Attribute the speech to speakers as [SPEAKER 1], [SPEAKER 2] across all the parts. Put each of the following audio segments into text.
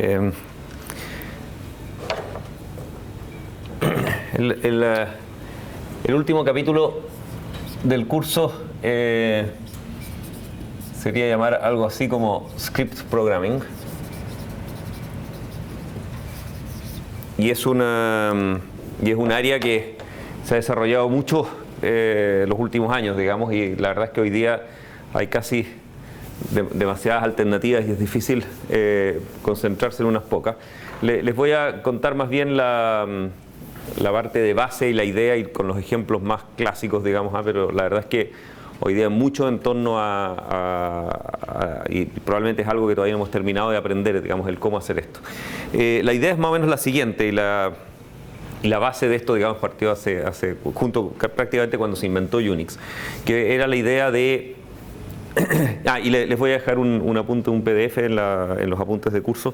[SPEAKER 1] Eh, el último capítulo del curso sería llamar algo así como Script Programming. Y es un área que se ha desarrollado mucho los últimos años, digamos, y la verdad es que hoy día hay casi demasiadas alternativas y es difícil concentrarse en unas pocas. Les voy a contar más bien la parte de base y la idea y con los ejemplos más clásicos, digamos, pero la verdad es que hoy día mucho en torno y probablemente es algo que todavía no hemos terminado de aprender, digamos, el cómo hacer esto. La idea es más o menos la siguiente, y la base de esto, digamos, partió prácticamente cuando se inventó Unix, que era la idea de... y les voy a dejar un apunte, un PDF en los apuntes de curso,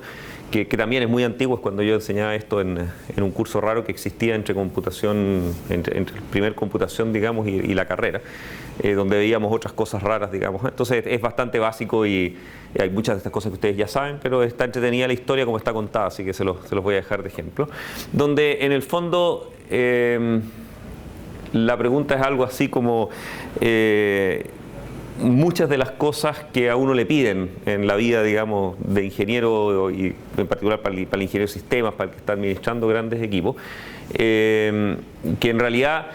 [SPEAKER 1] que también es muy antiguo, es cuando yo enseñaba esto en un curso raro que existía entre el primer computación, digamos, y la carrera, donde veíamos otras cosas raras, digamos. Entonces es bastante básico y hay muchas de estas cosas que ustedes ya saben, pero está entretenida la historia como está contada, así que se los voy a dejar de ejemplo. Donde en el fondo la pregunta es algo así como... muchas de las cosas que a uno le piden en la vida, digamos, de ingeniero y en particular para el ingeniero de sistemas, para el que está administrando grandes equipos, que en realidad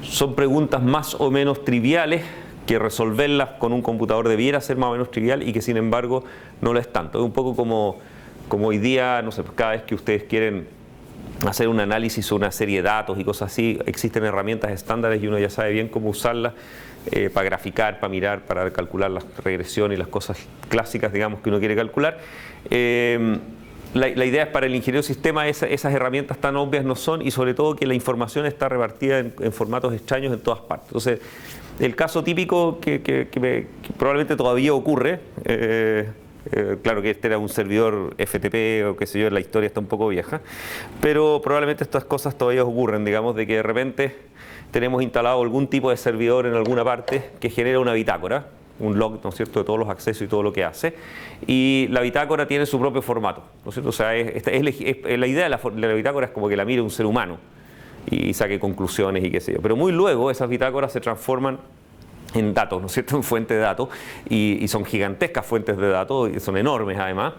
[SPEAKER 1] son preguntas más o menos triviales, que resolverlas con un computador debiera ser más o menos trivial y que sin embargo no lo es tanto. Es un poco como hoy día, no sé, cada vez que ustedes quieren hacer un análisis o una serie de datos y cosas así, existen herramientas estándares y uno ya sabe bien cómo usarlas para graficar, para mirar, para calcular las regresiones y las cosas clásicas, digamos, que uno quiere calcular. La idea es para el ingeniero de sistema, esas herramientas tan obvias no son, y sobre todo que la información está repartida en formatos extraños en todas partes. Entonces, el caso típico que probablemente todavía ocurre, claro que este era un servidor FTP o qué sé yo, la historia está un poco vieja, pero probablemente estas cosas todavía ocurren, digamos, de que de repente tenemos instalado algún tipo de servidor en alguna parte que genera una bitácora, un log, ¿no es cierto?, de todos los accesos y todo lo que hace, y la bitácora tiene su propio formato, ¿no es cierto? O sea, la idea de la bitácora es como que la mire un ser humano y saque conclusiones y qué sé yo, pero muy luego esas bitácoras se transforman en datos, ¿no es cierto?, en fuentes de datos, y son gigantescas fuentes de datos, y son enormes además,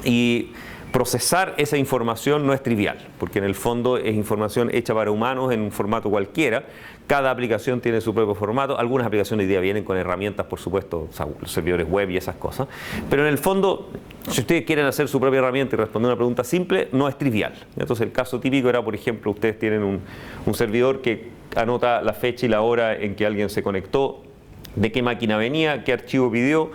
[SPEAKER 1] y procesar esa información no es trivial, porque en el fondo es información hecha para humanos en un formato cualquiera. Cada aplicación tiene su propio formato. Algunas aplicaciones hoy día vienen con herramientas, por supuesto, o sea, los servidores web y esas cosas. Pero en el fondo, si ustedes quieren hacer su propia herramienta y responder una pregunta simple, no es trivial. Entonces el caso típico era, por ejemplo, ustedes tienen un servidor que anota la fecha y la hora en que alguien se conectó, de qué máquina venía, qué archivo pidió,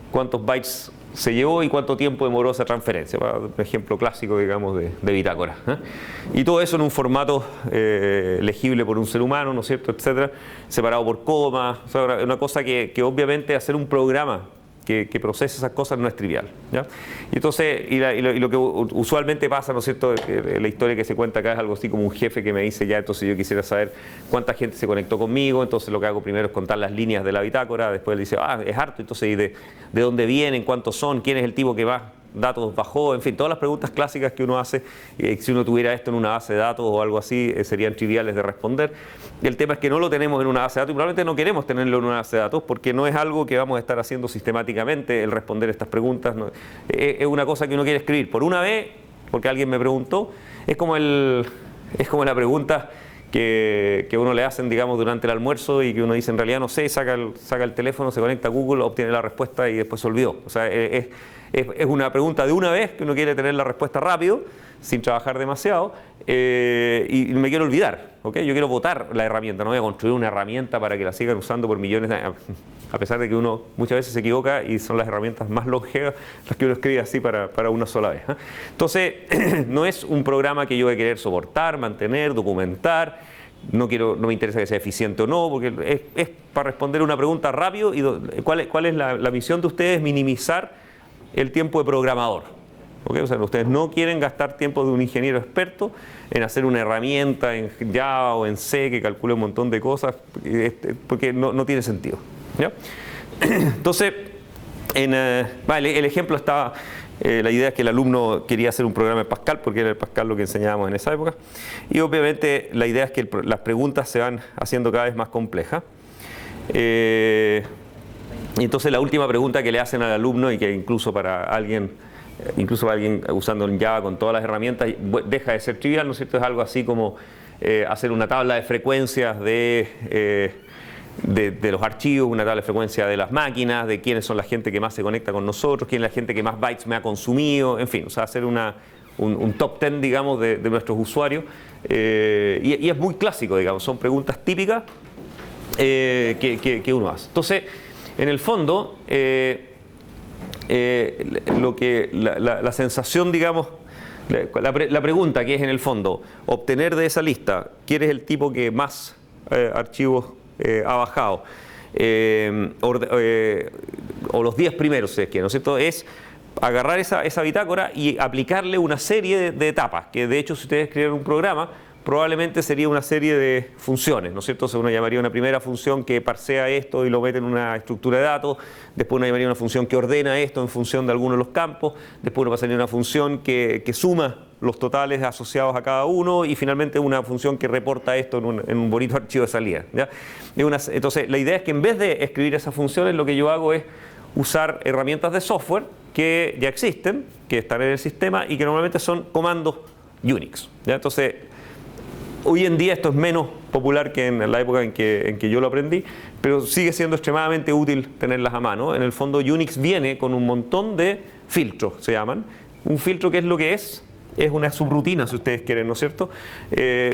[SPEAKER 1] cuántos bytes se llevó y cuánto tiempo demoró esa transferencia, para un ejemplo clásico, digamos, de bitácora, ¿eh? Y todo eso en un formato legible por un ser humano, ¿no es cierto?, etcétera, separado por comas. O sea, una cosa que obviamente hacer un programa que procese esas cosas no es trivial, ¿ya? Y entonces, y lo que usualmente pasa, ¿no es cierto?, la historia que se cuenta acá es algo así como un jefe que me dice, ya, entonces yo quisiera saber cuánta gente se conectó conmigo, entonces lo que hago primero es contar las líneas de la bitácora, después él dice, es harto, entonces, ¿y de dónde vienen? ¿Cuántos son? ¿Quién es el tipo que más datos bajó? En fin, todas las preguntas clásicas que uno hace, si uno tuviera esto en una base de datos o algo así, serían triviales de responder. El tema es que no lo tenemos en una base de datos y probablemente no queremos tenerlo en una base de datos porque no es algo que vamos a estar haciendo sistemáticamente, el responder estas preguntas. No, es una cosa que uno quiere escribir por una vez, porque alguien me preguntó. Es como la pregunta que uno le hacen, digamos, durante el almuerzo y que uno dice, en realidad no sé, saca el teléfono, se conecta a Google, obtiene la respuesta y después se olvidó. O sea, es una pregunta de una vez que uno quiere tener la respuesta rápido, sin trabajar demasiado, y me quiero olvidar, ¿okay? Yo quiero votar la herramienta, no voy a construir una herramienta para que la sigan usando por millones de años, a pesar de que uno muchas veces se equivoca y son las herramientas más longevas las que uno escribe así para una sola vez, ¿eh? Entonces, no es un programa que yo voy a querer soportar, mantener, documentar. No me interesa que sea eficiente o no, porque es para responder una pregunta rápido. Y ¿cuál es la misión de ustedes? Minimizar el tiempo de programador. ¿Okay? O sea, ustedes no quieren gastar tiempo de un ingeniero experto en hacer una herramienta en Java o en C que calcule un montón de cosas, porque no tiene sentido, ¿ya? Entonces, el ejemplo está La idea es que el alumno quería hacer un programa en Pascal, porque era el Pascal lo que enseñábamos en esa época. Y obviamente la idea es que las preguntas se van haciendo cada vez más complejas. Y entonces la última pregunta que le hacen al alumno, y que incluso para alguien usando en Java con todas las herramientas, deja de ser trivial, ¿no es cierto? Es algo así como hacer una tabla de frecuencias de los archivos, una tabla de frecuencia de las máquinas, de quiénes son la gente que más se conecta con nosotros, quién es la gente que más bytes me ha consumido, en fin, o sea, hacer un top 10, digamos, de nuestros usuarios. Y es muy clásico, digamos, son preguntas típicas que uno hace. Entonces, en el fondo, la sensación, digamos, la pregunta que es en el fondo, obtener de esa lista, ¿quién es el tipo que más archivos ha bajado? O los 10 primeros, si es que, ¿no es cierto? Es agarrar esa bitácora y aplicarle una serie de etapas, que de hecho si ustedes escribieran un programa, probablemente sería una serie de funciones, ¿no es cierto? Uno llamaría una primera función que parsea esto y lo mete en una estructura de datos, después uno llamaría una función que ordena esto en función de alguno de los campos, después uno pasaría una función que suma los totales asociados a cada uno, y finalmente una función que reporta esto en un bonito archivo de salida, ¿ya? Entonces la idea es que en vez de escribir esas funciones, lo que yo hago es usar herramientas de software que ya existen, que están en el sistema y que normalmente son comandos Unix, ¿ya? Entonces, hoy en día esto es menos popular que en la época en que yo lo aprendí, pero sigue siendo extremadamente útil tenerlas a mano. En el fondo Unix viene con un montón de filtros, se llaman. Un filtro, ¿qué es lo que es? Es una subrutina, si ustedes quieren, ¿no es cierto?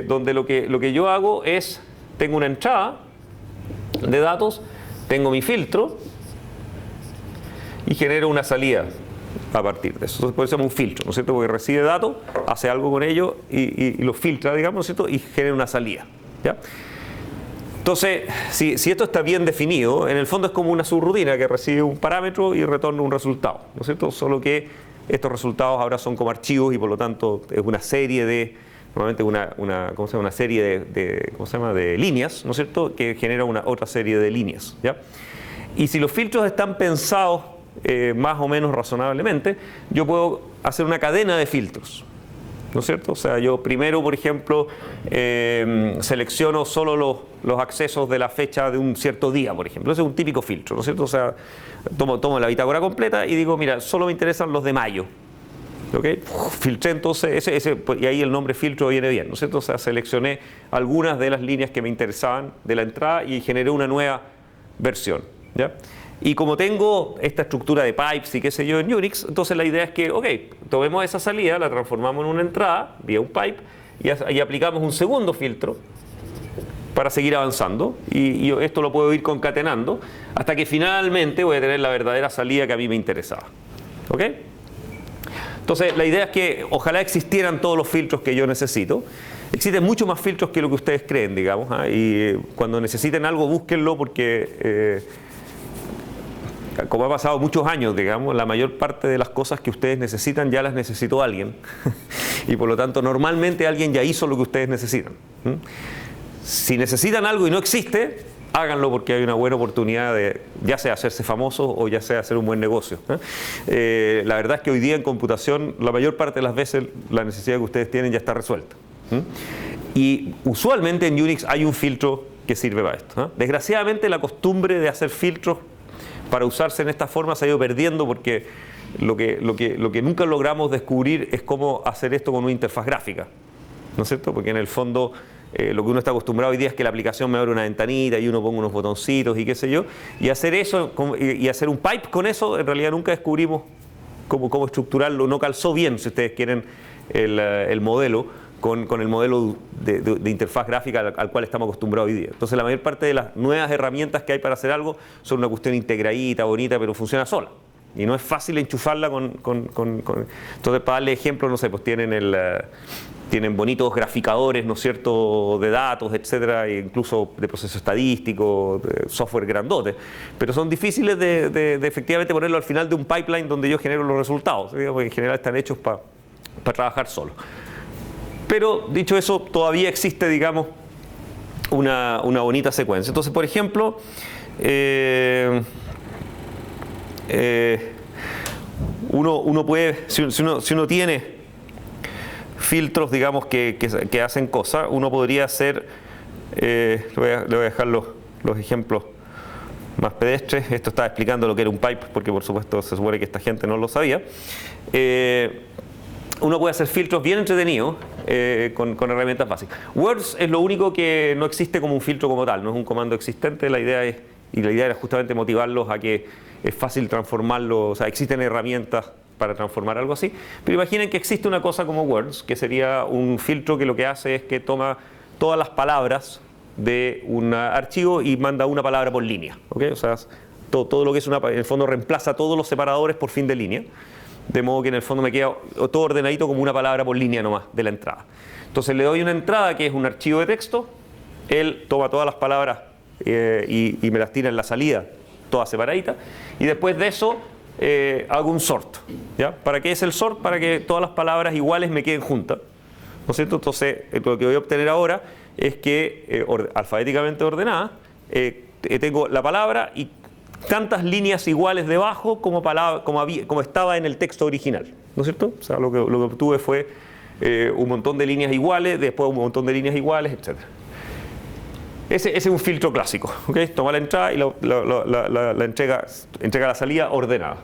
[SPEAKER 1] Donde lo que yo hago es, tengo una entrada de datos, tengo mi filtro y genero una salida a partir de eso. Entonces, por eso se llama un filtro, ¿no es cierto? Porque recibe datos, hace algo con ello y los filtra, digamos, ¿no es cierto? Y genera una salida, ¿ya? Entonces, si esto está bien definido, en el fondo es como una subrutina que recibe un parámetro y retorna un resultado, ¿no es cierto? Solo que estos resultados ahora son como archivos y por lo tanto es una serie de, normalmente ¿cómo se llama? Una serie de líneas, ¿no es cierto? Que genera otra serie de líneas, ¿ya? Y si los filtros están pensados más o menos razonablemente, yo puedo hacer una cadena de filtros, ¿no es cierto? O sea, yo primero, por ejemplo, selecciono solo los accesos de la fecha de un cierto día, por ejemplo. Ese es un típico filtro, ¿no es cierto? O sea, tomo la bitácora completa y digo, mira, solo me interesan los de mayo, ¿ok? Filtré entonces, y ahí el nombre filtro viene bien, ¿no es cierto? O sea, seleccioné algunas de las líneas que me interesaban de la entrada y generé una nueva versión, ¿ya? Y como tengo esta estructura de pipes y qué sé yo en Unix, entonces la idea es que, ok, tomemos esa salida, la transformamos en una entrada vía un pipe y aplicamos un segundo filtro para seguir avanzando, y esto lo puedo ir concatenando hasta que finalmente voy a tener la verdadera salida que a mí me interesaba, ¿ok? Entonces la idea es que ojalá existieran todos los filtros que yo necesito. Existen muchos más filtros que lo que ustedes creen, digamos, ¿eh? Y cuando necesiten algo, búsquenlo porque como ha pasado muchos años, digamos, la mayor parte de las cosas que ustedes necesitan ya las necesitó alguien y por lo tanto normalmente alguien ya hizo lo que ustedes necesitan. Si necesitan algo y no existe, háganlo porque hay una buena oportunidad de ya sea hacerse famosos o ya sea hacer un buen negocio. La verdad es que hoy día en computación la mayor parte de las veces la necesidad que ustedes tienen ya está resuelta. Y usualmente en Unix hay un filtro que sirve para esto. Desgraciadamente la costumbre de hacer filtros para usarse en esta forma se ha ido perdiendo porque lo que nunca logramos descubrir es cómo hacer esto con una interfaz gráfica, ¿no es cierto? Porque en el fondo lo que uno está acostumbrado hoy día es que la aplicación me abre una ventanita y uno ponga unos botoncitos y qué sé yo, y hacer eso y hacer un pipe con eso, en realidad nunca descubrimos cómo estructurarlo, no calzó bien, si ustedes quieren, el modelo con el modelo de interfaz gráfica al cual estamos acostumbrados hoy día. Entonces la mayor parte de las nuevas herramientas que hay para hacer algo son una cuestión integradita, bonita, pero funciona sola. Y no es fácil enchufarla Entonces, para darle ejemplo, no sé, pues tienen bonitos graficadores, ¿no es cierto?, de datos, etcétera, e incluso de proceso estadístico, de software grandote, pero son difíciles de efectivamente ponerlo al final de un pipeline donde yo genero los resultados, porque en general están hechos para trabajar solo. Pero, dicho eso, todavía existe, digamos, una bonita secuencia. Entonces, por ejemplo, uno puede, si uno tiene filtros, digamos, que hacen cosas, uno podría hacer, le voy a dejar los ejemplos más pedestres. Esto estaba explicando lo que era un pipe, porque por supuesto se supone que esta gente no lo sabía. Uno puede hacer filtros bien entretenidos con herramientas básicas. Words es lo único que no existe como un filtro como tal, no es un comando existente. La idea era justamente motivarlos a que es fácil transformarlo, o sea, existen herramientas para transformar algo así. Pero imaginen que existe una cosa como Words, que sería un filtro que lo que hace es que toma todas las palabras de un archivo y manda una palabra por línea, ¿okay? O sea, todo lo que es en el fondo reemplaza todos los separadores por fin de línea, de modo que en el fondo me queda todo ordenadito como una palabra por línea nomás de la entrada. Entonces le doy una entrada que es un archivo de texto, él toma todas las palabras y me las tira en la salida, todas separaditas, y después de eso hago un sort, ¿ya? ¿Para qué es el sort? Para que todas las palabras iguales me queden juntas, ¿no es cierto? Entonces lo que voy a obtener ahora es que alfabéticamente ordenada tengo la palabra y tantas líneas iguales debajo como estaba en el texto original, ¿no es cierto? O sea, lo que obtuve fue un montón de líneas iguales, después un montón de líneas iguales, etc. Ese es un filtro clásico, ¿okay? Toma la entrada y la entrega la salida ordenada.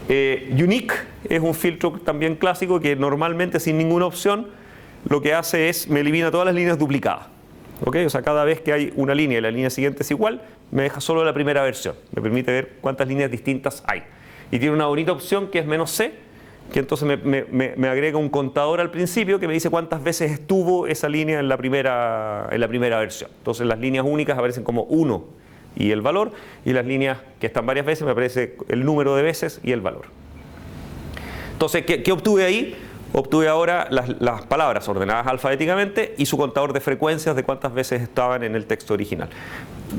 [SPEAKER 1] Unique es un filtro también clásico que normalmente sin ninguna opción lo que hace es me elimina todas las líneas duplicadas. ¿Okay? O sea, cada vez que hay una línea y la línea siguiente es igual, me deja solo la primera versión. Me permite ver cuántas líneas distintas hay. Y tiene una bonita opción que es "-c", que entonces me agrega un contador al principio que me dice cuántas veces estuvo esa línea en la primera versión. Entonces las líneas únicas aparecen como 1 y el valor, y las líneas que están varias veces me aparece el número de veces y el valor. Entonces, ¿qué obtuve ahí? Obtuve ahora las palabras ordenadas alfabéticamente y su contador de frecuencias de cuántas veces estaban en el texto original.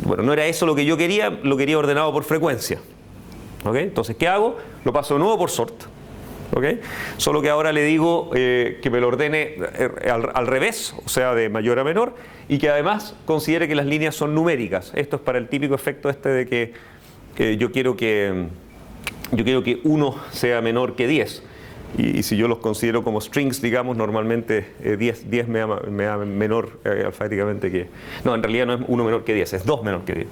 [SPEAKER 1] Bueno, no era eso lo que yo quería, lo quería ordenado por frecuencia. ¿Okay? Entonces, ¿qué hago? Lo paso de nuevo por sort. ¿Okay? Solo que ahora le digo que me lo ordene al revés, o sea, de mayor a menor, y que además considere que las líneas son numéricas. Esto es para el típico efecto de que yo quiero que 1 sea menor que 10. Y si yo los considero como strings, digamos, normalmente 10 me da menor alfabéticamente que... No, en realidad no es 1 menor que 10, es 2 menor que 10.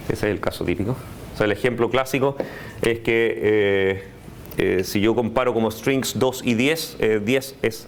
[SPEAKER 1] Ese es el caso típico. O sea, el ejemplo clásico es que si yo comparo como strings 2 y 10, 10 es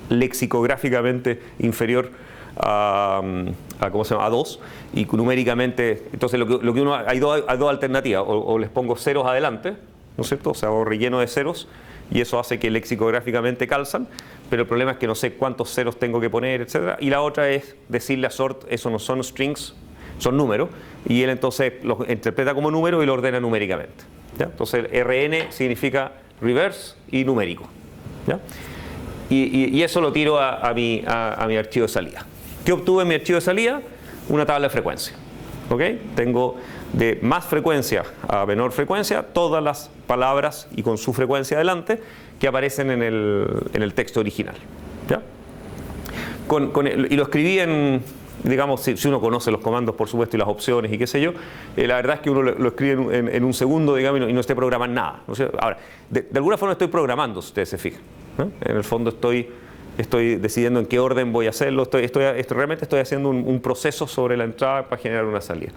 [SPEAKER 1] lexicográficamente inferior a 2, y numéricamente, entonces lo que uno, hay dos alternativas, o les pongo ceros adelante, ¿no es cierto? O sea, hago relleno de ceros, y eso hace que lexicográficamente calzan, pero el problema es que no sé cuántos ceros tengo que poner, etc. Y la otra es decirle a sort, eso no son strings, son números, y él entonces los interpreta como número y lo ordena numéricamente, ¿ya? Entonces RN significa reverse y numérico, ¿ya? Y eso lo tiro a mi archivo de salida. ¿Qué obtuve en mi archivo de salida? Una tabla de frecuencia. ¿Okay? Tengo de más frecuencia a menor frecuencia todas las palabras y con su frecuencia adelante que aparecen en el texto original, ¿ya? Y lo escribí en, digamos, si uno conoce los comandos, por supuesto, y las opciones y qué sé yo, la verdad es que uno lo escribe en un segundo, digamos, y no esté programando nada, ¿no? Ahora, de alguna forma estoy programando, si ustedes se fijan, ¿no? En el fondo estoy decidiendo en qué orden voy a hacerlo, realmente estoy haciendo un proceso sobre la entrada para generar una salida.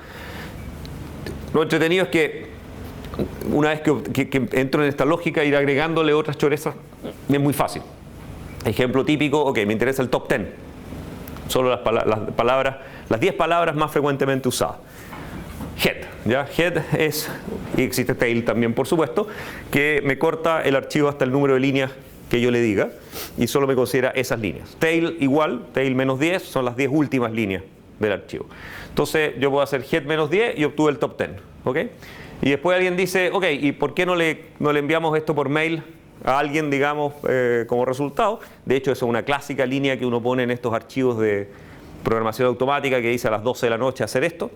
[SPEAKER 1] Lo entretenido es que una vez que entro en esta lógica, ir agregándole otras chorezas es muy fácil. Ejemplo típico, ok, me interesa el top 10, solo las 10 palabras más frecuentemente usadas. Head, ¿ya? Head es, y existe tail también, por supuesto, que me corta el archivo hasta el número de líneas que yo le diga y solo me considera esas líneas. Tail igual, tail menos 10 son las 10 últimas líneas del archivo. Entonces yo puedo hacer head menos 10 y obtuve el top 10, ¿ok? Y después alguien dice, ok, ¿y por qué no le enviamos esto por mail a alguien, digamos, como resultado? De hecho, eso es una clásica línea que uno pone en estos archivos de programación automática que dice a las 12 de la noche hacer esto.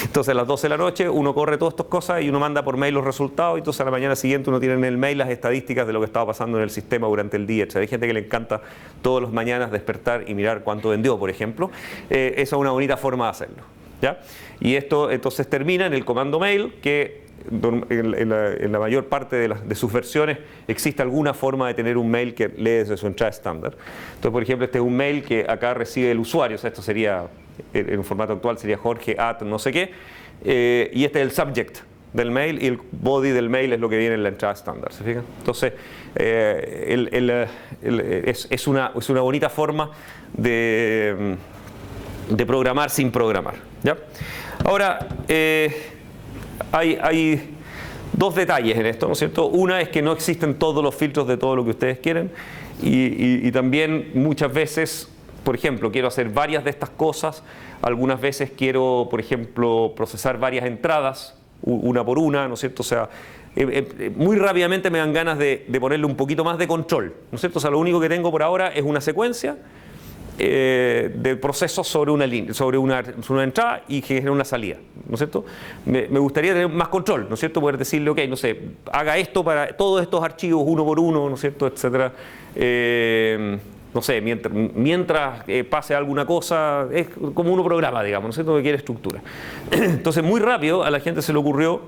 [SPEAKER 1] Entonces a las 12 de la noche uno corre todas estas cosas y uno manda por mail los resultados, y entonces a la mañana siguiente uno tiene en el mail las estadísticas de lo que estaba pasando en el sistema durante el día. O sea, hay gente que le encanta todas las mañanas despertar y mirar cuánto vendió, por ejemplo. Esa es una bonita forma de hacerlo. ¿ya? Y esto entonces termina en el comando mail, que en la mayor parte de sus versiones existe alguna forma de tener un mail que lee desde su entrada estándar. Entonces, por ejemplo, este es un mail que acá recibe el usuario, o sea, esto sería, en un formato actual sería Jorge@ no sé qué, y este es el subject del mail y el body del mail es lo que viene en la entrada estándar, ¿se fijan? Entonces, es una bonita forma de programar sin programar, ¿ya? Ahora, hay dos detalles en esto, ¿no es cierto? Una es que no existen todos los filtros de todo lo que ustedes quieren y también muchas veces, por ejemplo, quiero hacer varias de estas cosas, algunas veces quiero, por ejemplo, procesar varias entradas, una por una, ¿no es cierto? O sea, muy rápidamente me dan ganas de ponerle un poquito más de control, ¿no es cierto? O sea, lo único que tengo por ahora es una secuencia de procesos sobre una línea, sobre una entrada y que genera una salida, ¿no es cierto? Me gustaría tener más control, ¿no es cierto? Poder decirle, ok, no sé, haga esto para todos estos archivos uno por uno, ¿no es cierto? Etcétera. No sé, mientras pase alguna cosa, es como uno programa, digamos, ¿no es cierto? Que quiere estructura. Entonces, muy rápido a la gente se le ocurrió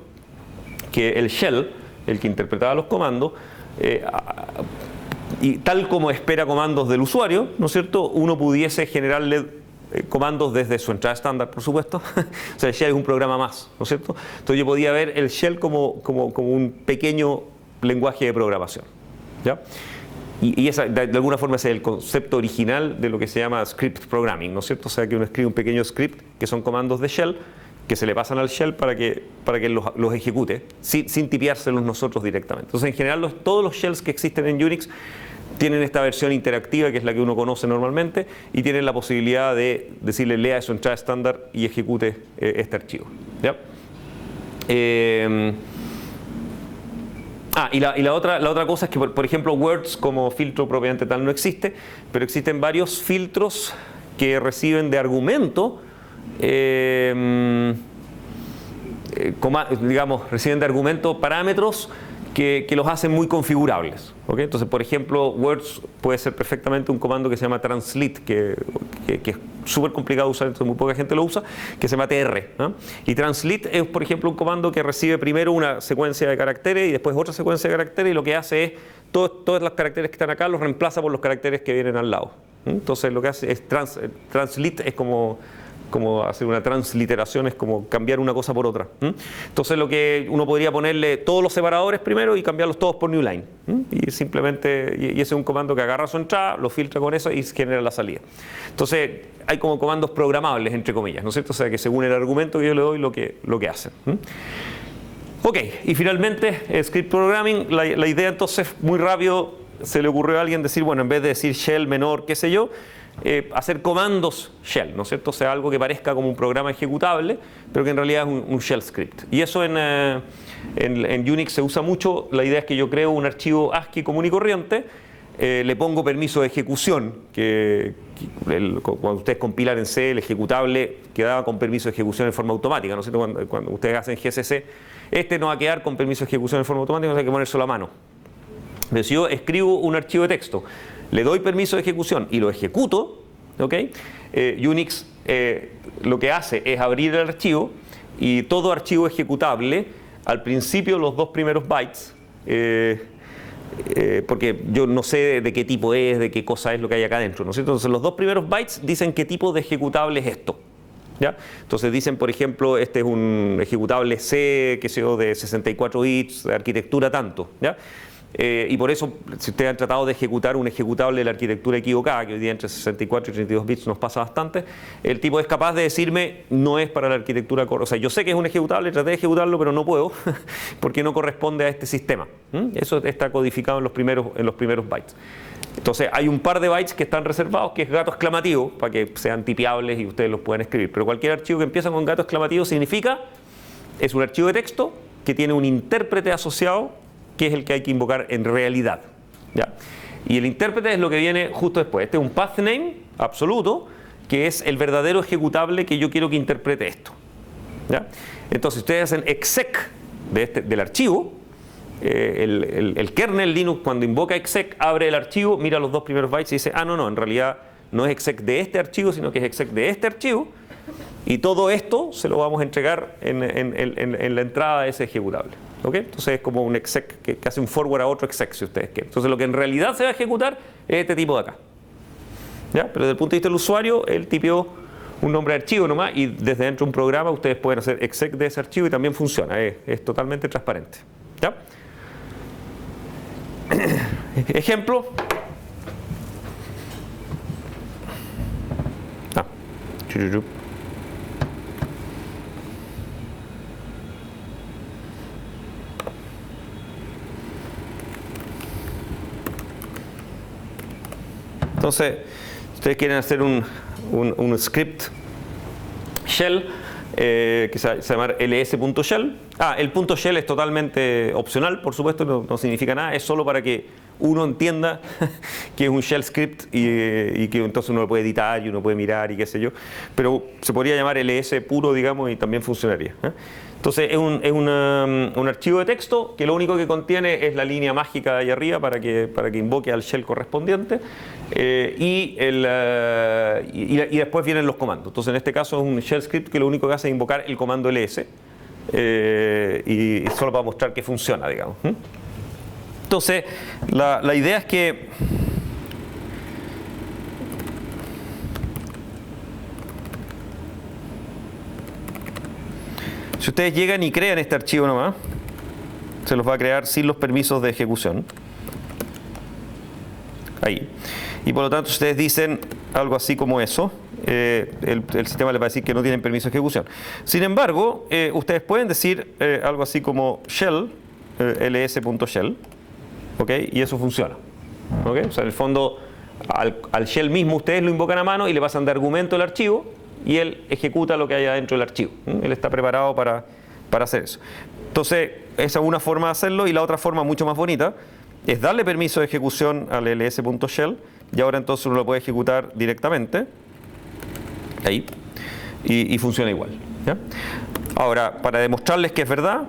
[SPEAKER 1] que el shell, el que interpretaba los comandos, y tal como espera comandos del usuario, ¿no es cierto?, uno pudiese generarle comandos desde su entrada estándar, por supuesto. O sea, el shell es un programa más, ¿no es cierto? Entonces yo podía ver el shell como un pequeño lenguaje de programación, ¿ya? Y esa, de alguna forma ese es el concepto original de lo que se llama script programming, ¿no es cierto? O sea, que uno escribe un pequeño script que son comandos de shell que se le pasan al shell para que los ejecute sin tipiárselos nosotros directamente. Entonces, en general, todos los shells que existen en Unix tienen esta versión interactiva, que es la que uno conoce normalmente, y tienen la posibilidad de decirle lea su entrada estándar y ejecute este archivo, ¿ya? Y la otra cosa es que, por ejemplo, words como filtro propiamente tal no existe, pero existen varios filtros que reciben de argumento, digamos, reciben de argumento parámetros que los hacen muy configurables, ¿okay? Entonces, por ejemplo, words puede ser perfectamente un comando que se llama translate, que es súper complicado de usar, entonces muy poca gente lo usa, que se llama tr, ¿no? Y translate es, por ejemplo, un comando que recibe primero una secuencia de caracteres y después otra secuencia de caracteres, y lo que hace es todos los caracteres que están acá los reemplaza por los caracteres que vienen al lado. Entonces lo que hace es translate, es como hacer una transliteración, es como cambiar una cosa por otra. Entonces lo que uno podría ponerle todos los separadores primero y cambiarlos todos por new line. Y simplemente, y ese es un comando que agarra su entrada, lo filtra con eso y genera la salida. Entonces hay como comandos programables, entre comillas, ¿no es cierto? O sea, que según el argumento que yo le doy, lo que hacen. Ok, y finalmente, script programming, la idea entonces, muy rápido, se le ocurrió a alguien decir, bueno, en vez de decir shell menor, qué sé yo, hacer comandos shell, ¿no es cierto? O sea, algo que parezca como un programa ejecutable, pero que en realidad es un shell script. Y eso en Unix se usa mucho. La idea es que yo creo un archivo ASCII común y corriente, le pongo permiso de ejecución, cuando ustedes compilan en C, el ejecutable quedaba con permiso de ejecución en forma automática, ¿no es cierto? Cuando ustedes hacen GCC, no va a quedar con permiso de ejecución en forma automática, no hay que ponérselo a mano. Pero si yo escribo un archivo de texto, le doy permiso de ejecución y lo ejecuto, ¿ok? Unix lo que hace es abrir el archivo y todo archivo ejecutable, al principio los 2 primeros bytes, porque yo no sé de qué tipo es, de qué cosa es lo que hay acá adentro, ¿no es cierto? Entonces los 2 primeros bytes dicen qué tipo de ejecutable es esto, ¿ya? Entonces dicen, por ejemplo, este es un ejecutable C, que sea de 64 bits, de arquitectura tanto, ¿ya? Y por eso, si ustedes han tratado de ejecutar un ejecutable de la arquitectura equivocada, que hoy día entre 64 y 32 bits nos pasa bastante, el tipo es capaz de decirme, no es para la arquitectura, o sea, yo sé que es un ejecutable, traté de ejecutarlo, pero no puedo, porque no corresponde a este sistema. Eso está codificado en los primeros bytes. Entonces, hay un par de bytes que están reservados, que es gato exclamativo, para que sean tipiables y ustedes los puedan escribir. Pero cualquier archivo que empieza con gato exclamativo significa, es un archivo de texto que tiene un intérprete asociado, que es el que hay que invocar en realidad, ¿ya? Y el intérprete es lo que viene justo después. Este es un path name absoluto, que es el verdadero ejecutable que yo quiero que interprete esto, ¿ya? Entonces, ustedes hacen exec del archivo, el kernel Linux cuando invoca exec abre el archivo, mira los 2 primeros bytes y dice, no, en realidad no es exec de este archivo, sino que es exec de este archivo, Y todo esto se lo vamos a entregar en la entrada de ese ejecutable. ¿Okay? Entonces es como un exec que hace un forward a otro exec, si ustedes quieren. Entonces lo que en realidad se va a ejecutar es este tipo de acá. ¿Ya? Pero desde el punto de vista del usuario, él tipió un nombre de archivo nomás, y desde dentro de un programa ustedes pueden hacer exec de ese archivo y también funciona. Es totalmente transparente. ¿Ya? Ejemplo. Entonces, ustedes quieren hacer un script shell que se va a llamar ls.shell. El punto .shell es totalmente opcional, por supuesto, no significa nada, es solo para que uno entienda que es un shell script y que entonces uno lo puede editar y uno puede mirar y qué sé yo, pero se podría llamar ls puro, digamos, y también funcionaría. Entonces es un archivo de texto que lo único que contiene es la línea mágica de ahí arriba para que invoque al shell correspondiente, y después vienen los comandos. Entonces en este caso es un shell script que lo único que hace es invocar el comando ls, y solo para mostrar que funciona, digamos. Entonces la idea es que si ustedes llegan y crean este archivo nomás, se los va a crear sin los permisos de ejecución. Ahí. Y por lo tanto, si ustedes dicen algo así como eso, el sistema les va a decir que no tienen permiso de ejecución. Sin embargo, ustedes pueden decir algo así como shell, ls.shell, ¿okay? Y eso funciona. ¿Okay? O sea, en el fondo, al shell mismo ustedes lo invocan a mano y le pasan de argumento el archivo, y él ejecuta lo que hay dentro del archivo. Él está preparado para hacer eso. Entonces, esa es una forma de hacerlo, y la otra forma, mucho más bonita, es darle permiso de ejecución al ls.shell, y ahora entonces uno lo puede ejecutar directamente, ahí, y funciona igual. ¿Ya? Ahora, para demostrarles que es verdad,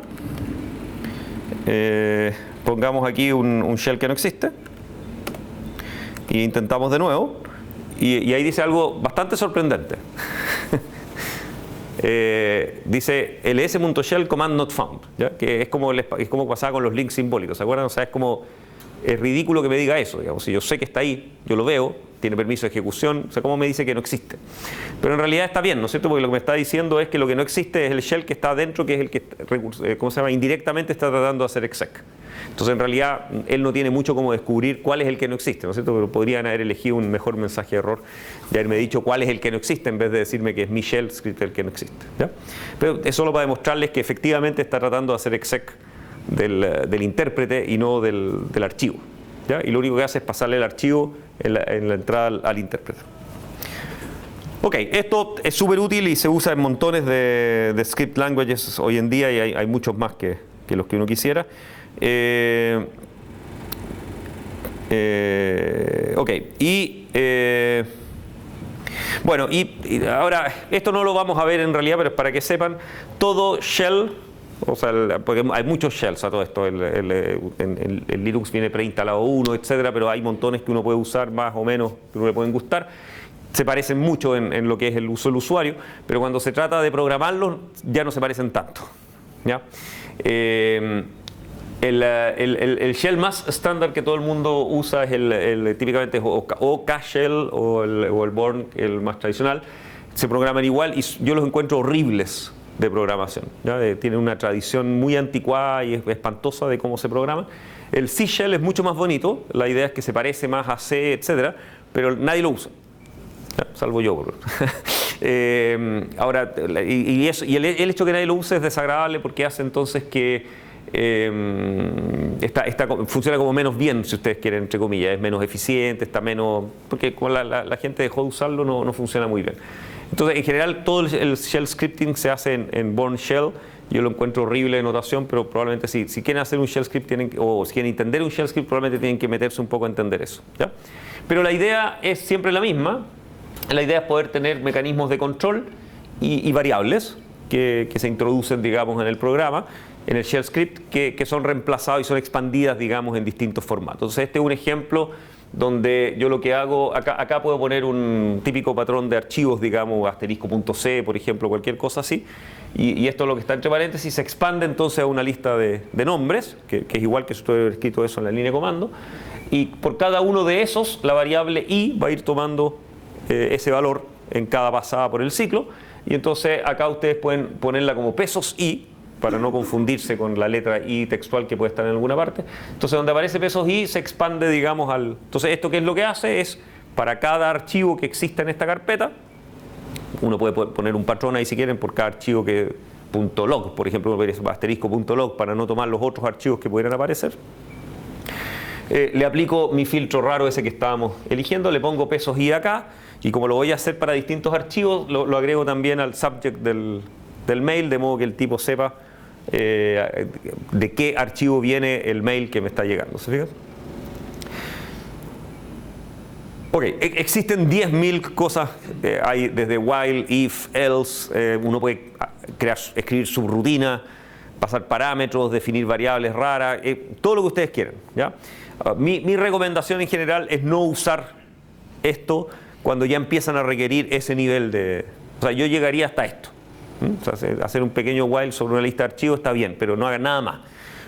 [SPEAKER 1] pongamos aquí un shell que no existe, e intentamos de nuevo, y ahí dice algo bastante sorprendente. Dice ls.shell command not found, ¿ya? Que es como pasaba con los links simbólicos, ¿se acuerdan? O sea, es ridículo que me diga eso, digamos. Si yo sé que está ahí, yo lo veo, tiene permiso de ejecución, o sea, ¿cómo me dice que no existe? Pero en realidad está bien, ¿no es cierto? Porque lo que me está diciendo es que lo que no existe es el shell que está adentro, que es el que, ¿cómo se llama? Indirectamente está tratando de hacer exec. Entonces, en realidad, él no tiene mucho como descubrir cuál es el que no existe, ¿no es cierto? Pero podrían haber elegido un mejor mensaje de error y haberme dicho cuál es el que no existe en vez de decirme que es mi shell script el que no existe. ¿Ya? Pero es solo para demostrarles que efectivamente está tratando de hacer exec del intérprete y no del archivo. ¿Ya? Y lo único que hace es pasarle el archivo en la entrada al intérprete. Ok, esto es súper útil y se usa en montones de script languages hoy en día, y hay muchos más que los que uno quisiera. Ok, bueno, y ahora esto no lo vamos a ver en realidad, pero es para que sepan, todo shell, o sea, porque hay muchos shells a todo esto, el Linux viene preinstalado uno, etcétera, pero hay montones que uno puede usar más o menos, que uno le pueden gustar. Se parecen mucho en lo que es el uso del usuario, pero cuando se trata de programarlos ya no se parecen tanto. ¿Ya? El shell más estándar que todo el mundo usa es típicamente o K-shell o el Bourne, el más tradicional. Se programan igual y yo los encuentro horribles de programación. ¿Ya? Tienen una tradición muy anticuada y espantosa de cómo se programa. El C-shell es mucho más bonito, la idea es que se parece más a C, etcétera, pero nadie lo usa. ¿Ya? Salvo yo. Ahora, el hecho de que nadie lo use es desagradable porque hace entonces que funciona como menos bien, si ustedes quieren, entre comillas, es menos eficiente, está menos, porque con la gente dejó de usarlo, no funciona muy bien. Entonces, en general, todo el shell scripting se hace en Bourne Shell. Yo lo encuentro horrible de notación, pero probablemente si quieren hacer un shell script o si quieren entender un shell script, probablemente tienen que meterse un poco a entender eso. ¿Ya? Pero la idea es siempre la misma. La idea es poder tener mecanismos de control y variables que se introducen, digamos, en el programa, en el shell script, que son reemplazados y son expandidas, digamos, en distintos formatos. Entonces, este es un ejemplo donde yo lo que hago, acá puedo poner un típico patrón de archivos, digamos, asterisco.c, por ejemplo, cualquier cosa así, y esto es lo que está entre paréntesis, se expande entonces a una lista de nombres, que es igual que si usted hubiera escrito eso en la línea de comando, y por cada uno de esos, la variable i va a ir tomando ese valor en cada pasada por el ciclo, y entonces acá ustedes pueden ponerla como pesos i, para no confundirse con la letra i textual que puede estar en alguna parte. Entonces donde aparece pesos i se expande, digamos, al... Entonces esto que es lo que hace es, para cada archivo que exista en esta carpeta, uno puede poner un patrón ahí si quieren por cada archivo que... .log, por ejemplo, asterisco.log para no tomar los otros archivos que pudieran aparecer. Le aplico mi filtro raro ese que estábamos eligiendo, le pongo pesos i acá, y como lo voy a hacer para distintos archivos, lo agrego también al subject del mail, de modo que el tipo sepa de qué archivo viene el mail que me está llegando. ¿Se fijan? Ok, existen 10.000 cosas, hay desde while, if, else, uno puede escribir subrutina, pasar parámetros, definir variables raras, todo lo que ustedes quieran, ¿ya? Mi recomendación en general es no usar esto cuando ya empiezan a requerir ese nivel de... O sea, yo llegaría hasta esto. O sea, hacer un pequeño while sobre una lista de archivos está bien, pero no hagan nada más.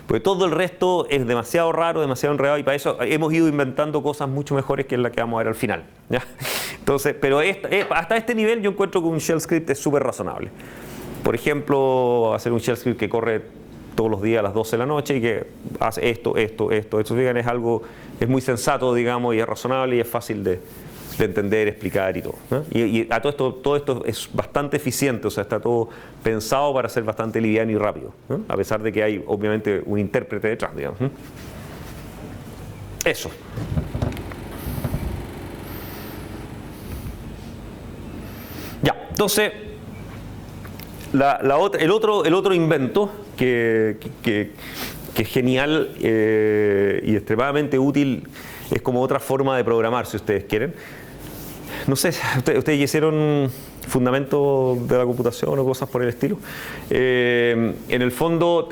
[SPEAKER 1] Porque todo el resto es demasiado raro, demasiado enredado, y para eso hemos ido inventando cosas mucho mejores que la que vamos a ver al final, ¿ya? Entonces, pero hasta este nivel yo encuentro que un shell script es súper razonable. Por ejemplo, hacer un shell script que corre todos los días a las 12 de la noche y que hace esto. Fíjense, es algo, es muy sensato, digamos, y es razonable y es fácil de entender, explicar y todo, ¿no? Y a todo esto es bastante eficiente, o sea, está todo pensado para ser bastante liviano y rápido, ¿no? A pesar de que hay obviamente un intérprete detrás, digamos, ¿no? Eso. Ya, entonces, el otro invento que es genial y extremadamente útil, es como otra forma de programar, si ustedes quieren. No sé, ustedes hicieron fundamento de la computación o cosas por el estilo. En el fondo,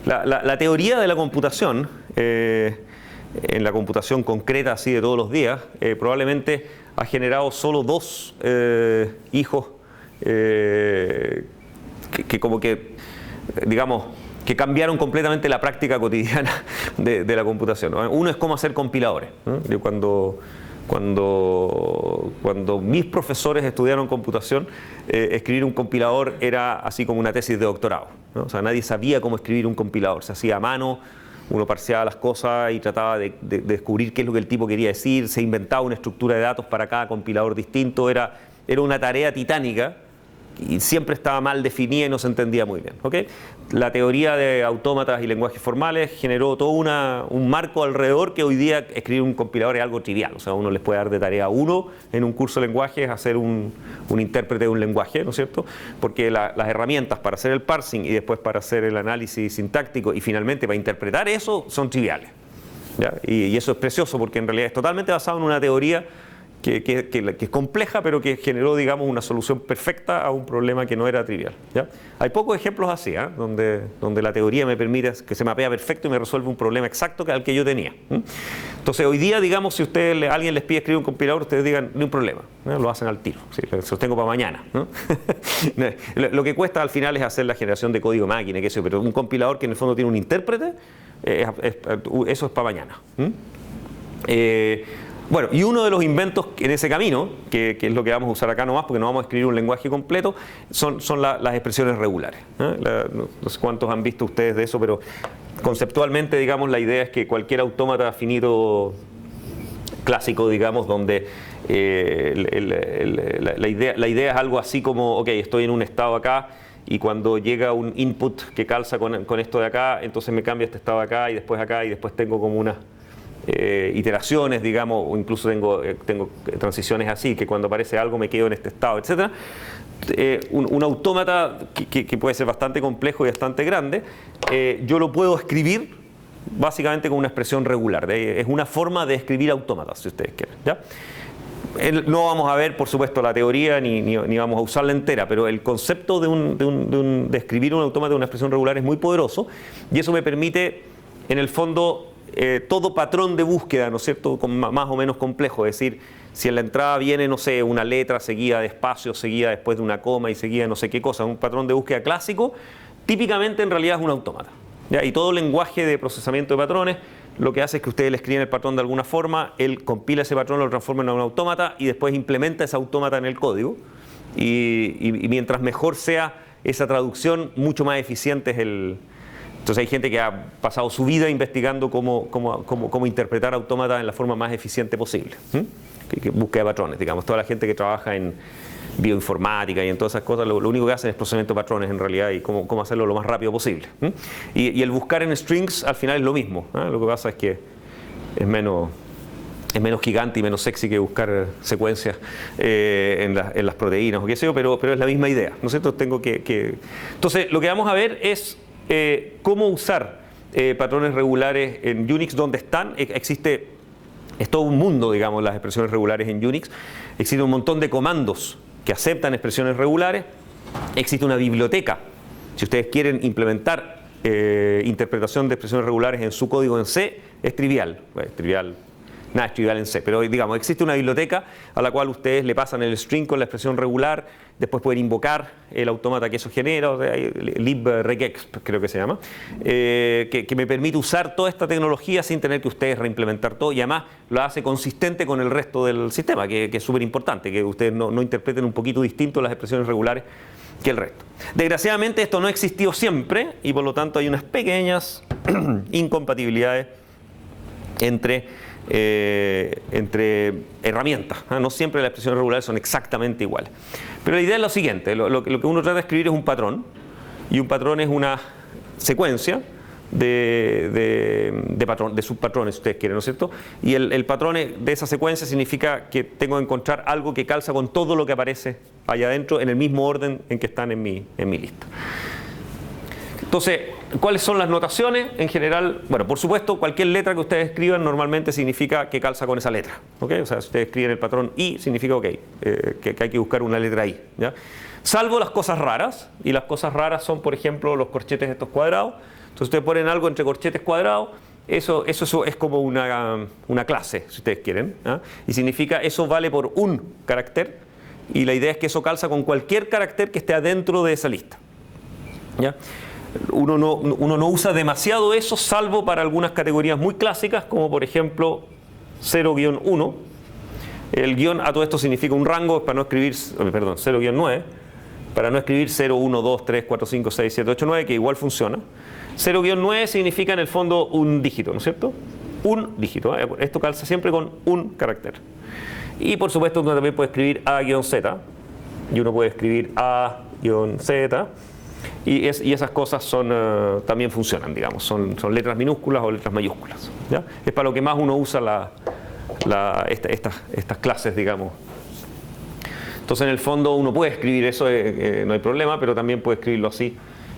[SPEAKER 1] la teoría de la computación, en la computación concreta así de todos los días, probablemente ha generado solo dos hijos que como que, digamos, que cambiaron completamente la práctica cotidiana de la computación. Uno es cómo hacer compiladores, ¿no? Yo cuando mis profesores estudiaron computación, escribir un compilador era así como una tesis de doctorado, ¿no? O sea, nadie sabía cómo escribir un compilador, se hacía a mano, uno parseaba las cosas y trataba de descubrir qué es lo que el tipo quería decir, se inventaba una estructura de datos para cada compilador distinto, era una tarea titánica y siempre estaba mal definida y no se entendía muy bien, ¿okay? La teoría de autómatas y lenguajes formales generó todo un marco alrededor que hoy día escribir un compilador es algo trivial. O sea, uno les puede dar de tarea a uno en un curso de lenguajes hacer un intérprete de un lenguaje, ¿no es cierto? Porque las herramientas para hacer el parsing y después para hacer el análisis sintáctico y finalmente para interpretar eso son triviales, ¿ya? Y eso es precioso porque en realidad es totalmente basado en una teoría que es compleja, pero que generó, digamos, una solución perfecta a un problema que no era trivial, ¿ya? Hay pocos ejemplos así, ¿eh? donde la teoría me permite que se mapea perfecto y me resuelve un problema exacto al que yo tenía. Entonces, hoy día, digamos, si alguien les pide escribir un compilador, ustedes digan, no hay un problema, ¿no? Lo hacen al tiro, ¿sí? Se los tengo para mañana, ¿no? Lo que cuesta al final es hacer la generación de código máquina, pero un compilador que en el fondo tiene un intérprete, eso es para mañana. Bueno, y uno de los inventos en ese camino, que es lo que vamos a usar acá nomás, porque no vamos a escribir un lenguaje completo, son las expresiones regulares, ¿eh? No sé cuántos han visto ustedes de eso, pero conceptualmente, digamos, la idea es que cualquier autómata finito clásico, digamos, donde la idea es algo así como, ok, estoy en un estado acá, y cuando llega un input que calza con esto de acá, entonces me cambia este estado acá, y después tengo como unas iteraciones, digamos, o incluso tengo transiciones así, que cuando aparece algo me quedo en este estado, etc. Un autómata que puede ser bastante complejo y bastante grande, yo lo puedo escribir básicamente con una expresión regular. Es una forma de escribir autómatas, si ustedes quieren, ¿ya? No vamos a ver, por supuesto, la teoría ni vamos a usarla entera, pero el concepto de escribir un autómata de una expresión regular es muy poderoso, y eso me permite, en el fondo, todo patrón de búsqueda, ¿no es cierto?, más o menos complejo. Es decir, si en la entrada viene, no sé, una letra seguida de espacio, seguida después de una coma y seguida de no sé qué cosa, un patrón de búsqueda clásico, típicamente en realidad es un autómata, ¿ya? Y todo lenguaje de procesamiento de patrones lo que hace es que ustedes le escriben el patrón de alguna forma, él compila ese patrón, lo transforma en un autómata y después implementa ese autómata en el código. Y mientras mejor sea esa traducción, mucho más eficiente es el... Entonces hay gente que ha pasado su vida investigando cómo interpretar autómatas en la forma más eficiente posible. Que búsqueda de patrones, digamos. Toda la gente que trabaja en bioinformática y en todas esas cosas, lo único que hacen es procesamiento de patrones en realidad y cómo hacerlo lo más rápido posible. Y el buscar en strings al final es lo mismo. Lo que pasa es que es menos gigante y menos sexy que buscar secuencias en las proteínas o qué sé yo, pero es la misma idea, ¿no es cierto? Entonces, lo que vamos a ver es cómo usar patrones regulares en Unix, donde están. Es todo un mundo, digamos, las expresiones regulares en Unix. Existe un montón de comandos que aceptan expresiones regulares. Existe una biblioteca. Si ustedes quieren implementar interpretación de expresiones regulares en su código en C, es trivial. Bueno, es trivial. Nada es trivial en C, pero digamos, existe una biblioteca a la cual ustedes le pasan el string con la expresión regular, después pueden invocar el autómata que eso genera, o sea, libregex creo que se llama, que me permite usar toda esta tecnología sin tener que ustedes reimplementar todo, y además lo hace consistente con el resto del sistema, que es súper importante, que ustedes no interpreten un poquito distinto las expresiones regulares que el resto. Desgraciadamente esto no ha existido siempre y por lo tanto hay unas pequeñas incompatibilidades entre herramientas. No siempre las expresiones regulares son exactamente iguales. Pero la idea es lo siguiente, lo que uno trata de escribir es un patrón, y un patrón es una secuencia de subpatrones, si ustedes quieren, ¿no es cierto? Y el patrón de esa secuencia significa que tengo que encontrar algo que calza con todo lo que aparece allá adentro en el mismo orden en que están en mi lista. Entonces, ¿cuáles son las notaciones? En general, bueno, por supuesto, cualquier letra que ustedes escriban normalmente significa que calza con esa letra, ¿ok? O sea, si ustedes escriben el patrón I, significa que hay que buscar una letra I, ¿ya? Salvo las cosas raras, y las cosas raras son, por ejemplo, los corchetes estos cuadrados. Entonces, ustedes ponen algo entre corchetes cuadrados, eso es como una clase, si ustedes quieren, ¿ya? Y significa, eso vale por un carácter, y la idea es que eso calza con cualquier carácter que esté adentro de esa lista, ¿ya? Uno no usa demasiado eso, salvo para algunas categorías muy clásicas, como por ejemplo 0-1. El guión a todo esto significa un rango, para no escribir, 0-9, para no escribir 0, 1, 2, 3, 4, 5, 6, 7, 8, 9, que igual funciona. 0-9 significa en el fondo un dígito, ¿no es cierto? Un dígito. Esto calza siempre con un carácter. Y por supuesto uno también puede escribir A-Z, y uno puede escribir A-Z, y esas cosas también funcionan, digamos, son letras minúsculas o letras mayúsculas, ¿ya? Es para lo que más uno usa estas clases, digamos. Entonces en el fondo uno puede escribir eso, no hay problema, pero también puede escribirlo así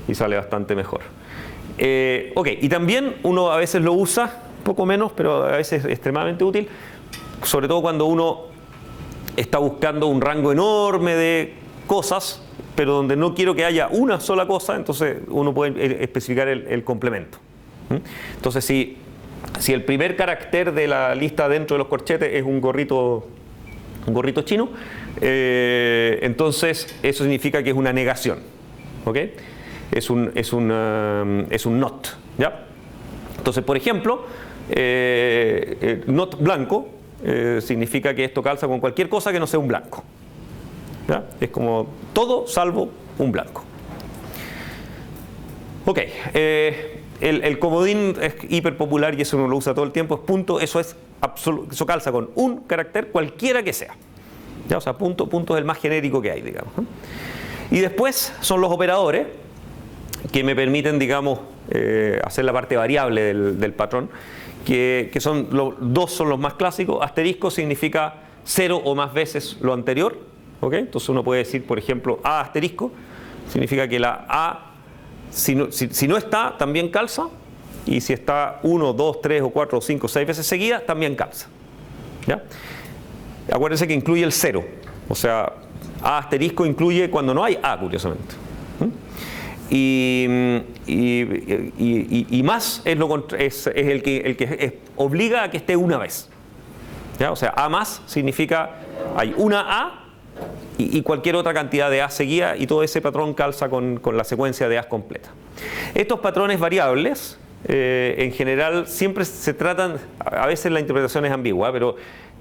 [SPEAKER 1] y sale bastante mejor. Y también uno a veces lo usa, poco menos, pero a veces es extremadamente útil, sobre todo cuando uno está buscando un rango enorme de cosas, pero donde no quiero que haya una sola cosa, entonces uno puede especificar el complemento. Entonces, si el primer carácter de la lista dentro de los corchetes es un gorrito chino, entonces eso significa que es una negación, ¿ok? Es un not, ¿ya? Entonces, por ejemplo, not blanco significa que esto calza con cualquier cosa que no sea un blanco, ¿ya? Es como todo salvo un blanco. Ok, el comodín es hiper popular y eso uno lo usa todo el tiempo, es punto, eso calza con un carácter cualquiera que sea, ¿ya? O sea, punto es el más genérico que hay, digamos, ¿no? Y después son los operadores que me permiten, digamos, hacer la parte variable del patrón, que son dos son los más clásicos. Asterisco significa 0 o más veces lo anterior, ¿ok? Entonces uno puede decir, por ejemplo, A asterisco, significa que la A, si no está, también calza, y si está 1, 2, 3 o 4 o 5 o 6 veces seguidas, también calza, ¿ya? Acuérdense que incluye el 0, o sea, A asterisco incluye cuando no hay A, curiosamente. y más es el que obliga a que esté una vez. ¿Ya? O sea, A más significa hay una A y cualquier otra cantidad de A seguida, y todo ese patrón calza con la secuencia de A completa. Estos patrones variables, en general, siempre se tratan, a veces la interpretación es ambigua, pero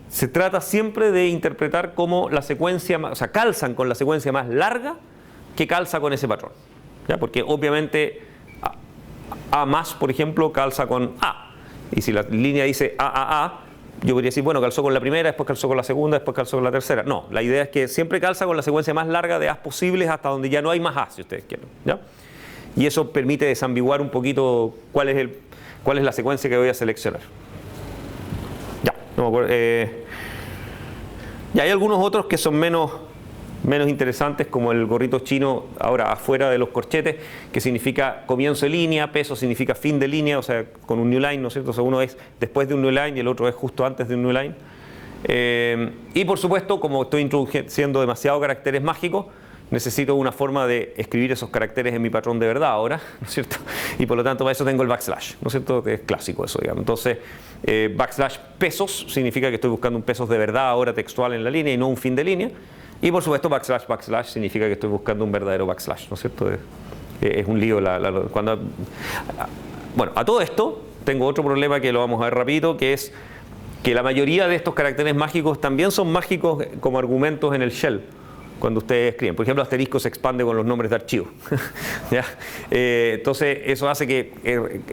[SPEAKER 1] se trata siempre de interpretar como la secuencia, o sea, calzan con la secuencia más larga que calza con ese patrón. ¿Ya? Porque obviamente A más, por ejemplo, calza con A. Y si la línea dice A, yo podría decir, bueno, calzó con la primera, después calzó con la segunda, después calzó con la tercera. No, la idea es que siempre calza con la secuencia más larga de A's posibles hasta donde ya no hay más A, si ustedes quieren. ¿Ya? Y eso permite desambiguar un poquito cuál es la secuencia que voy a seleccionar. Ya, no me acuerdo. Ya hay algunos otros que son menos interesantes, como el gorrito chino ahora afuera de los corchetes, que significa comienzo de línea, peso significa fin de línea, o sea, con un new line, ¿no es cierto? O sea, uno es después de un new line y el otro es justo antes de un new line. Y por supuesto, como estoy introduciendo demasiados caracteres mágicos, necesito una forma de escribir esos caracteres en mi patrón de verdad ahora, ¿no es cierto? Y por lo tanto para eso tengo el backslash, ¿no es cierto? Que es clásico eso, digamos. Entonces, backslash pesos significa que estoy buscando un pesos de verdad ahora textual en la línea y no un fin de línea. Y por supuesto backslash significa que estoy buscando un verdadero backslash, ¿no es cierto? Es un lío bueno, a todo esto tengo otro problema que lo vamos a ver rapidito, que es que la mayoría de estos caracteres mágicos también son mágicos como argumentos en el shell cuando ustedes escriben. Por ejemplo, asterisco se expande con los nombres de archivos. ¿Ya? Entonces eso hace que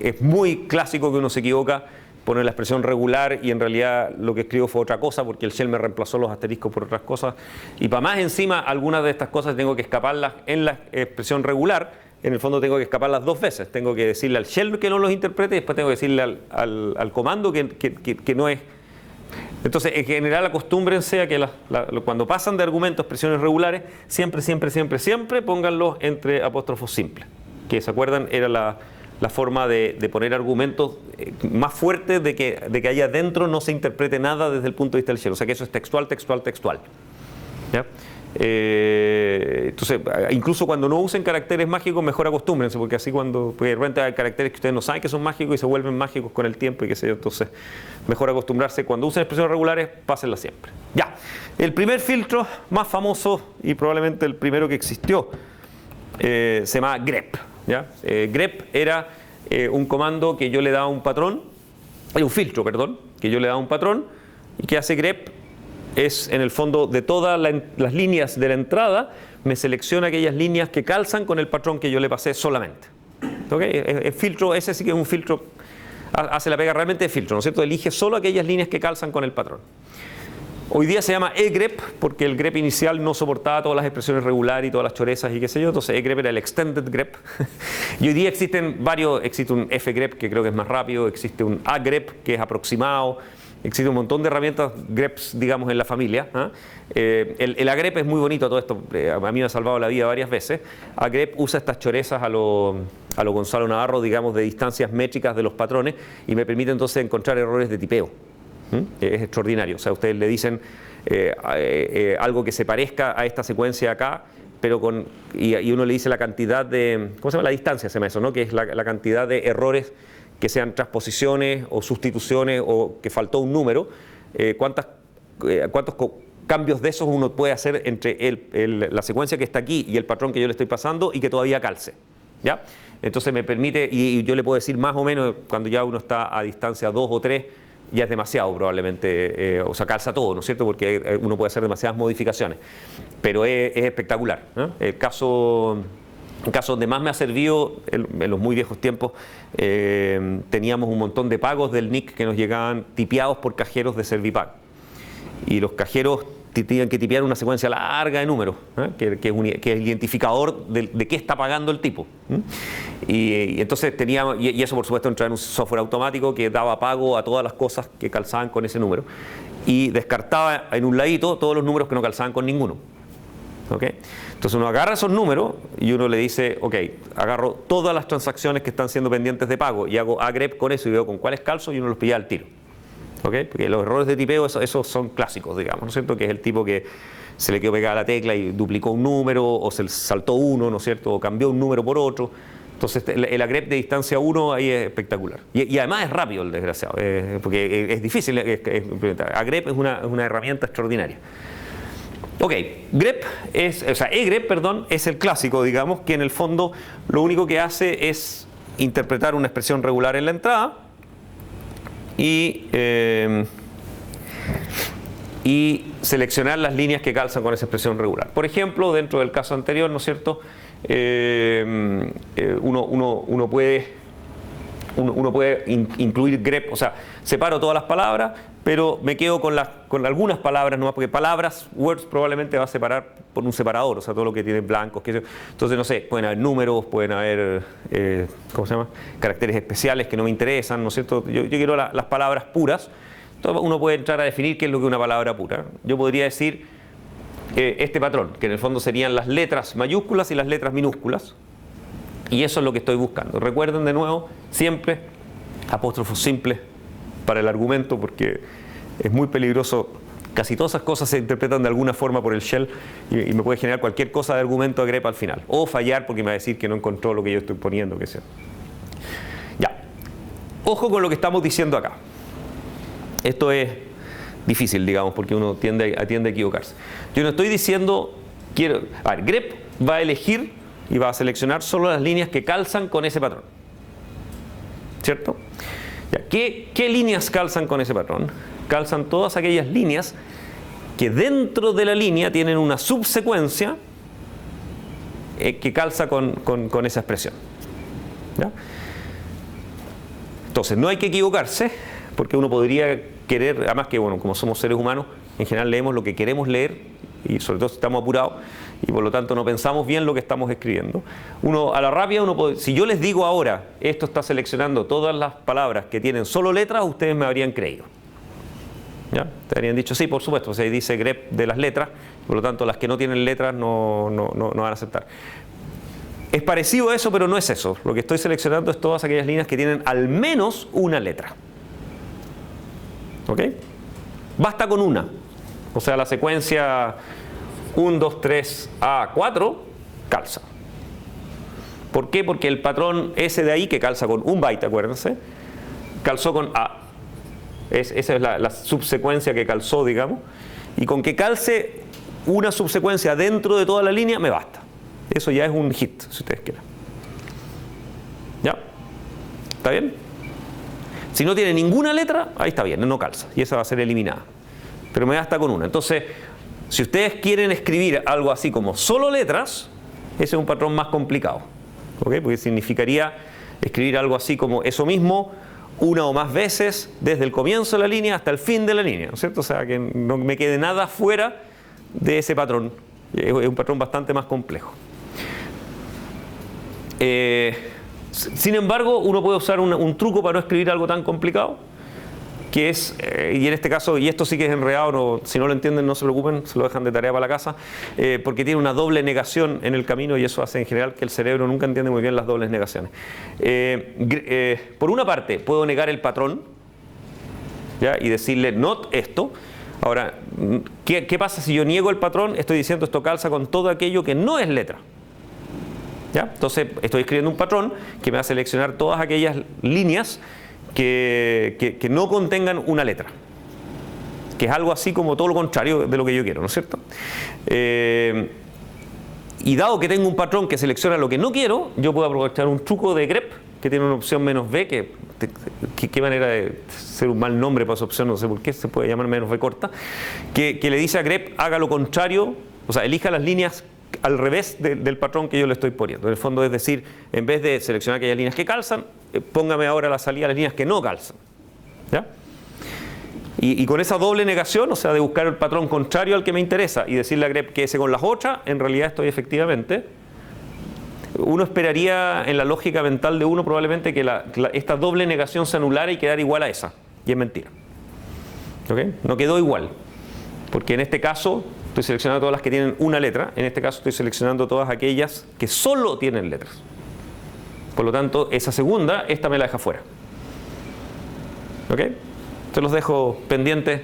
[SPEAKER 1] es muy clásico que uno se equivoca, poner la expresión regular y en realidad lo que escribo fue otra cosa porque el shell me reemplazó los asteriscos por otras cosas. Y para más encima, algunas de estas cosas tengo que escaparlas en la expresión regular. En el fondo tengo que escaparlas dos veces. Tengo que decirle al shell que no los interprete y después tengo que decirle al comando que no es. Entonces, en general, acostúmbrense a que cuando pasan de argumentos a expresiones regulares, siempre pónganlos entre apóstrofos simples. Que, ¿se acuerdan? Era la forma de poner argumentos más fuertes de que allá adentro no se interprete nada desde el punto de vista del shell. O sea que eso es textual. ¿Ya? Entonces, incluso cuando no usen caracteres mágicos, mejor acostúmbrense, porque así porque de repente hay caracteres que ustedes no saben que son mágicos y se vuelven mágicos con el tiempo y qué sé yo. Entonces, mejor acostumbrarse. Cuando usen expresiones regulares, pásenlas siempre. Ya, el primer filtro más famoso y probablemente el primero que existió se llama grep. ¿Ya? Grep era un comando que yo le daba un patrón, un filtro, perdón, que yo le daba un patrón, y que hace grep es en el fondo de todas las líneas de la entrada, me selecciona aquellas líneas que calzan con el patrón que yo le pasé solamente. ¿Okay? El filtro, ese sí que es un filtro, hace la pega realmente de filtro, ¿no es cierto? Elige solo aquellas líneas que calzan con el patrón. Hoy día se llama egrep porque el grep inicial no soportaba todas las expresiones regulares y todas las chorezas y qué sé yo, entonces egrep era el extended grep. Y hoy día existe un fgrep que creo que es más rápido, existe un agrep que es aproximado, existe un montón de herramientas greps, digamos, en la familia. El agrep es muy bonito todo esto, a mí me ha salvado la vida varias veces. Agrep usa estas chorezas a lo Gonzalo Navarro, digamos, de distancias métricas de los patrones y me permite entonces encontrar errores de tipeo. Es extraordinario, o sea, ustedes le dicen algo que se parezca a esta secuencia acá, pero y uno le dice la cantidad de, ¿cómo se llama? La distancia se llama eso, ¿no? Que es la cantidad de errores que sean transposiciones o sustituciones o que faltó un número, cuántos cambios de esos uno puede hacer entre la secuencia que está aquí y el patrón que yo le estoy pasando y que todavía calce. ¿Ya? Entonces me permite, y yo le puedo decir más o menos cuando ya uno está a distancia 2 o 3, ya es demasiado probablemente, o sea, calza todo, ¿no es cierto? Porque uno puede hacer demasiadas modificaciones, pero es espectacular, ¿no? El caso donde más me ha servido en los muy viejos tiempos, teníamos un montón de pagos del NIC que nos llegaban tipeados por cajeros de Servipago. Y los cajeros tenían que tipear una secuencia larga de números, que es el identificador de qué está pagando el tipo. Y entonces teníamos, y eso por supuesto entraba en un software automático que daba pago a todas las cosas que calzaban con ese número. Y descartaba en un ladito todos los números que no calzaban con ninguno. ¿Okay? Entonces uno agarra esos números y uno le dice, ok, agarro todas las transacciones que están siendo pendientes de pago y hago agrep con eso y veo con cuáles calzo y uno los pilla al tiro. ¿Ok? Porque los errores de tipeo, esos son clásicos, digamos, ¿no es cierto? Que es el tipo que se le quedó pegada la tecla y duplicó un número, o se le saltó uno, ¿no es cierto? O cambió un número por otro. Entonces el agrep de distancia 1 ahí es espectacular. Y además es rápido el desgraciado, porque es difícil implementar. Agrep es una herramienta extraordinaria. Ok, egrep, perdón, es el clásico, digamos, que en el fondo lo único que hace es interpretar una expresión regular en la entrada y seleccionar las líneas que calzan con esa expresión regular. Por ejemplo, dentro del caso anterior, ¿no es cierto? Uno puede incluir grep, o sea, separo todas las palabras, pero me quedo con algunas palabras nomás, porque palabras, words probablemente va a separar por un separador, o sea, todo lo que tiene blancos, entonces no sé, pueden haber números, pueden haber, ¿cómo se llama? Caracteres especiales que no me interesan, ¿no es cierto? Yo quiero las palabras puras. Entonces uno puede entrar a definir qué es lo que es una palabra pura. Yo podría decir este patrón, que en el fondo serían las letras mayúsculas y las letras minúsculas, y eso es lo que estoy buscando. Recuerden de nuevo, siempre apóstrofos simples para el argumento, porque es muy peligroso. Casi todas esas cosas se interpretan de alguna forma por el shell y me puede generar cualquier cosa de argumento agrep al final, o fallar porque me va a decir que no encontró lo que yo estoy poniendo, que sea. Ya, ojo con lo que estamos diciendo acá. Esto es difícil, digamos, porque uno tiende a equivocarse. Yo no estoy diciendo, grep va a elegir y va a seleccionar solo las líneas que calzan con ese patrón, ¿cierto? Ya, ¿qué líneas calzan con ese patrón? Calzan todas aquellas líneas que dentro de la línea tienen una subsecuencia que calza con esa expresión. ¿Ya? Entonces, no hay que equivocarse, porque uno podría querer, además que, bueno, como somos seres humanos, en general leemos lo que queremos leer, y sobre todo si estamos apurados, y por lo tanto no pensamos bien lo que estamos escribiendo. Uno, a la rápida, si yo les digo ahora, esto está seleccionando todas las palabras que tienen solo letras, ustedes me habrían creído. ¿Ya? Te habrían dicho, sí, por supuesto, o sea, ahí dice grep de las letras, por lo tanto las que no tienen letras no van a aceptar. Es parecido a eso, pero no es eso. Lo que estoy seleccionando es todas aquellas líneas que tienen al menos una letra. ¿Ok? Basta con una. O sea, la secuencia 1, 2, 3, A, 4 calza. ¿Por qué? Porque el patrón ese de ahí, que calza con un byte, acuérdense, calzó con A. Esa es la subsecuencia que calzó, digamos. Y con que calce una subsecuencia dentro de toda la línea, me basta. Eso ya es un hit, si ustedes quieren. ¿Ya? ¿Está bien? Si no tiene ninguna letra, ahí está bien, no calza. Y esa va a ser eliminada. Pero me basta con una. Entonces, si ustedes quieren escribir algo así como solo letras, ese es un patrón más complicado. ¿Ok? Porque significaría escribir algo así como eso mismo, una o más veces, desde el comienzo de la línea hasta el fin de la línea, ¿no es cierto? O sea, que no me quede nada fuera de ese patrón. Es un patrón bastante más complejo. Sin embargo, uno puede usar un truco para no escribir algo tan complicado, que es, y en este caso, y esto sí que es enredado, si no lo entienden no se preocupen, se lo dejan de tarea para la casa, porque tiene una doble negación en el camino y eso hace en general que el cerebro nunca entiende muy bien las dobles negaciones. Por una parte, puedo negar el patrón, ¿ya? Y decirle not esto. Ahora, ¿qué pasa si yo niego el patrón? Estoy diciendo esto calza con todo aquello que no es letra. ¿Ya? Entonces estoy escribiendo un patrón que me va a seleccionar todas aquellas líneas que no contengan una letra, que es algo así como todo lo contrario de lo que yo quiero, ¿no es cierto? Y dado que tengo un patrón que selecciona lo que no quiero, yo puedo aprovechar un truco de grep que tiene una opción -b, qué manera de ser un mal nombre para esa opción, no sé por qué se puede llamar -b corta, que le dice a grep haga lo contrario, o sea, elija las líneas al revés del patrón que yo le estoy poniendo. En el fondo es decir, en vez de seleccionar aquellas líneas que calzan, póngame ahora la salida a las líneas que no calzan. ¿Ya? Y con esa doble negación, o sea, de buscar el patrón contrario al que me interesa y decirle a grep que ese con las otras, en realidad estoy efectivamente. Uno esperaría en la lógica mental de uno probablemente que esta doble negación se anulara y quedara igual a esa. Y es mentira. ¿Ok? No quedó igual. Porque en este caso estoy seleccionando todas las que tienen una letra, en este caso estoy seleccionando todas aquellas que solo tienen letras. Por lo tanto, esa segunda, esta me la deja fuera. ¿Ok? Entonces Te los dejo pendientes.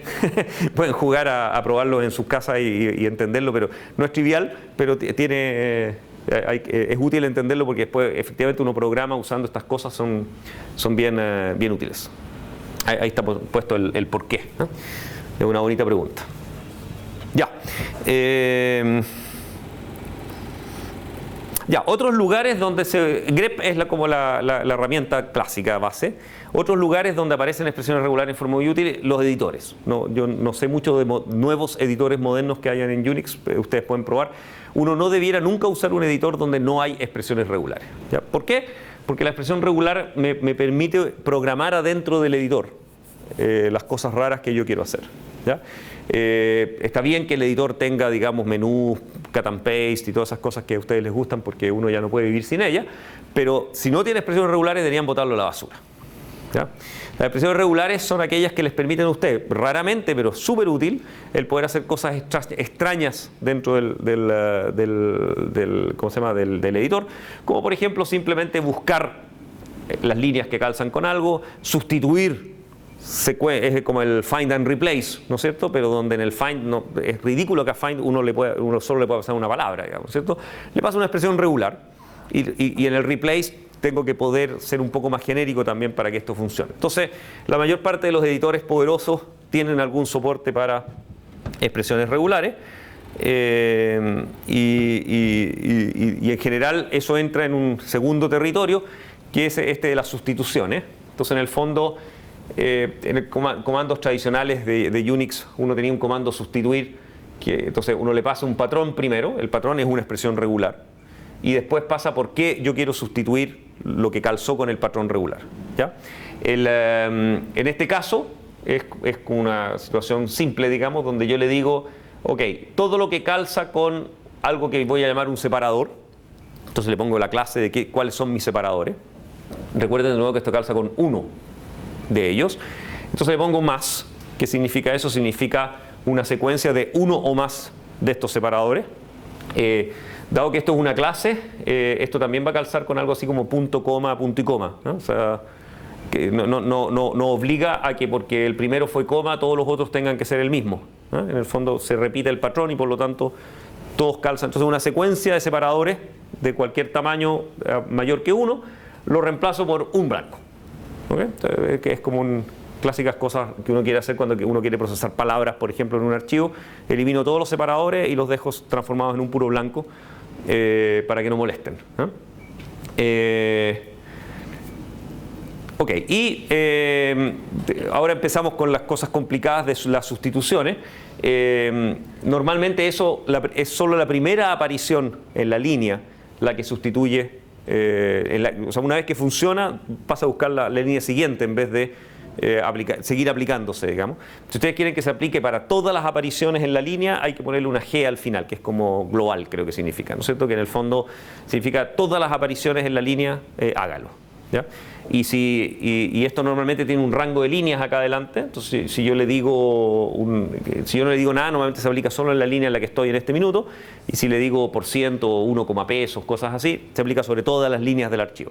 [SPEAKER 1] Pueden jugar a probarlo en sus casas y entenderlo, pero no es trivial, pero tiene... es útil entenderlo porque después efectivamente uno programa usando estas cosas, son bien útiles. Ahí está puesto el por qué, ¿no? Es una bonita pregunta. Ya. Otros lugares donde grep es como la herramienta clásica base. Otros lugares donde aparecen expresiones regulares en forma muy útil, los editores. Yo no sé mucho de nuevos editores modernos que hayan en Unix, ustedes pueden probar. Uno no debiera nunca usar un editor donde no hay expresiones regulares. ¿Ya? ¿Por qué? Porque la expresión regular me permite programar adentro del editor las cosas raras que yo quiero hacer. ¿Ya? Está bien que el editor tenga, digamos, menús, cut and paste y todas esas cosas que a ustedes les gustan porque uno ya no puede vivir sin ella, pero si no tiene expresiones regulares deberían botarlo a la basura. ¿Ya? Las expresiones regulares son aquellas que les permiten a usted, raramente, pero súper útil, el poder hacer cosas extrañas dentro ¿cómo se llama? Del editor, como por ejemplo simplemente buscar las líneas que calzan con algo, sustituir, es como el find and replace, ¿no es cierto? Pero donde en el find es ridículo que a find uno solo le pueda pasar una palabra, digamos, ¿cierto? Le pasa una expresión regular y en el replace tengo que poder ser un poco más genérico también para que esto funcione. Entonces, la mayor parte de los editores poderosos tienen algún soporte para expresiones regulares y en general eso entra en un segundo territorio que es este de las sustituciones. Entonces, en el fondo, en comandos tradicionales de Unix uno tenía un comando sustituir, entonces uno le pasa un patrón primero, el patrón es una expresión regular, y después pasa por qué yo quiero sustituir lo que calzó con el patrón regular. ¿Ya? En este caso es una situación simple, digamos, donde yo le digo, ok, todo lo que calza con algo que voy a llamar un separador, entonces le pongo la clase de cuáles son mis separadores. Recuerden de nuevo que esto calza con uno de ellos. Entonces le pongo más. ¿Qué significa eso? Significa una secuencia de uno o más de estos separadores. Dado que esto es una clase, esto también va a calzar con algo así como punto, coma, punto y coma, ¿no? O sea, que no obliga a que porque el primero fue coma, todos los otros tengan que ser el mismo, ¿no? En el fondo se repite el patrón y por lo tanto todos calzan. Entonces una secuencia de separadores de cualquier tamaño mayor que uno, lo reemplazo por un blanco. ¿Okay? Entonces, que es como clásicas cosas que uno quiere hacer cuando uno quiere procesar palabras, por ejemplo, en un archivo. Elimino todos los separadores y los dejo transformados en un puro blanco para que no molesten, ¿no? Ok, y ahora empezamos con las cosas complicadas de las sustituciones. Normalmente eso es solo la primera aparición en la línea la que sustituye, o sea, una vez que funciona pasa a buscar la línea siguiente en vez de seguir aplicándose, digamos. Si ustedes quieren que se aplique para todas las apariciones en la línea, hay que ponerle una G al final, que es como global, creo que significa, ¿no es cierto? Que en el fondo significa todas las apariciones en la línea, hágalo, ¿ya? Y esto normalmente tiene un rango de líneas acá adelante. Entonces si yo no le digo nada, normalmente se aplica solo en la línea en la que estoy en este minuto, y si le digo por ciento o 1, pesos, cosas así, se aplica sobre todas las líneas del archivo.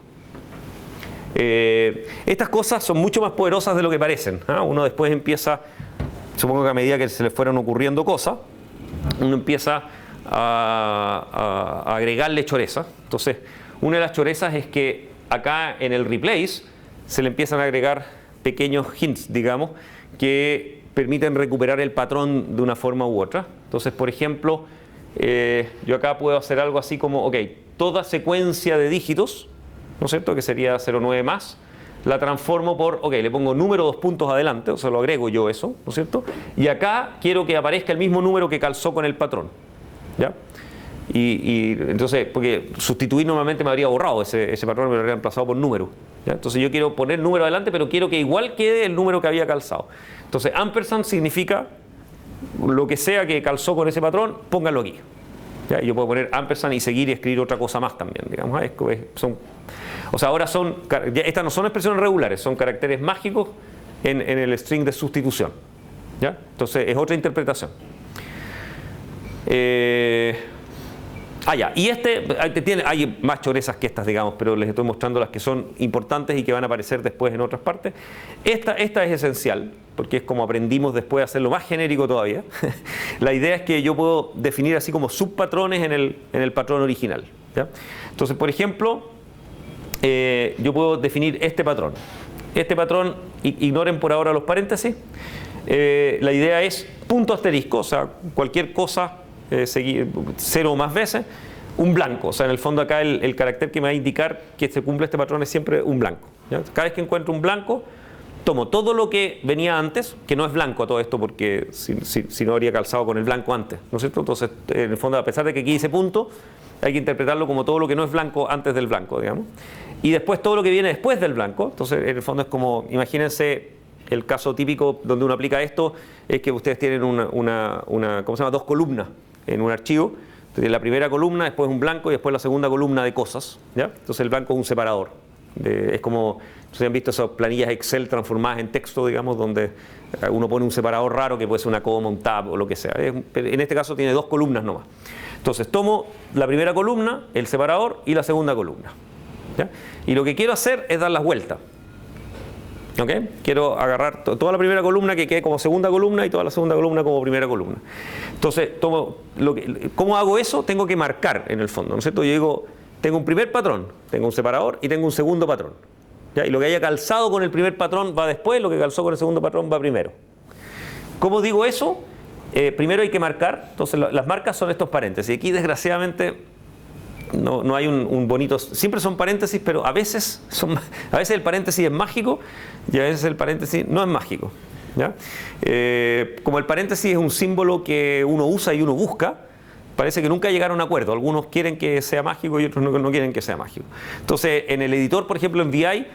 [SPEAKER 1] Estas cosas son mucho más poderosas de lo que parecen, ¿eh? Uno después empieza, supongo que a medida que se le fueran ocurriendo cosas, uno empieza a agregarle choreza. Entonces, una de las chorezas es que acá en el replace se le empiezan a agregar pequeños hints, digamos, que permiten recuperar el patrón de una forma u otra. Entonces, por ejemplo, yo acá puedo hacer algo así como, ok, toda secuencia de dígitos, ¿no es cierto?, que sería 09 más, la transformo por, ok, le pongo número 2 puntos adelante, o sea, lo agrego yo eso, ¿no es cierto? Y acá quiero que aparezca el mismo número que calzó con el patrón, ¿ya? Y entonces, porque sustituir normalmente me habría borrado ese patrón, me lo habría reemplazado por número, ¿ya? Entonces yo quiero poner número adelante, pero quiero que igual quede el número que había calzado. Entonces, ampersand significa lo que sea que calzó con ese patrón, pónganlo aquí. ¿Ya? Y yo puedo poner ampersand y seguir y escribir otra cosa más también, digamos. O sea, ahora estas no son expresiones regulares, son caracteres mágicos en el string de sustitución, ¿ya? Entonces es otra interpretación. Ya, y hay más chorezas que estas, digamos, pero les estoy mostrando las que son importantes y que van a aparecer después en otras partes. Esta es esencial, porque es como aprendimos después a hacerlo más genérico todavía. La idea es que yo puedo definir así como subpatrones en el patrón original, ¿ya? Entonces, por ejemplo, yo puedo definir este patrón. Este patrón, ignoren por ahora los paréntesis. La idea es punto asterisco, o sea, cualquier cosa, cero o más veces, un blanco. O sea, en el fondo acá el carácter que me va a indicar que se cumple este patrón es siempre un blanco, ¿ya? Cada vez que encuentro un blanco, tomo todo lo que venía antes, que no es blanco todo esto porque si no habría calzado con el blanco antes, ¿no es cierto? Entonces, en el fondo, a pesar de que aquí dice punto, hay que interpretarlo como todo lo que no es blanco antes del blanco, digamos. Y después todo lo que viene después del blanco. Entonces, en el fondo es como, imagínense, el caso típico donde uno aplica esto es que ustedes tienen ¿cómo se llama? Dos columnas en un archivo. Entonces, la primera columna, después un blanco y después la segunda columna de cosas, ¿ya? Entonces el blanco es un separador. Es como, ustedes han visto esas planillas Excel transformadas en texto, digamos, donde uno pone un separador raro que puede ser una coma, un tab o lo que sea. En este caso tiene dos columnas nomás. Entonces tomo la primera columna, el separador, y la segunda columna, ¿ya? Y lo que quiero hacer es dar las vueltas. ¿Okay? Quiero agarrar toda la primera columna que quede como segunda columna y toda la segunda columna como primera columna. Entonces, ¿cómo hago eso? Tengo que marcar en el fondo, ¿no es cierto? Yo digo, tengo un primer patrón, tengo un separador y tengo un segundo patrón, ¿ya? Y lo que haya calzado con el primer patrón va después, lo que calzó con el segundo patrón va primero. ¿Cómo digo eso? Primero hay que marcar, entonces las marcas son estos paréntesis. Y aquí, desgraciadamente, no hay un bonito, siempre son paréntesis, pero a veces el paréntesis es mágico y a veces el paréntesis no es mágico, ¿ya? Como el paréntesis es un símbolo que uno usa y uno busca, parece que nunca llegaron a un acuerdo. Algunos quieren que sea mágico y otros no quieren que sea mágico. Entonces, en el editor, por ejemplo, en VI,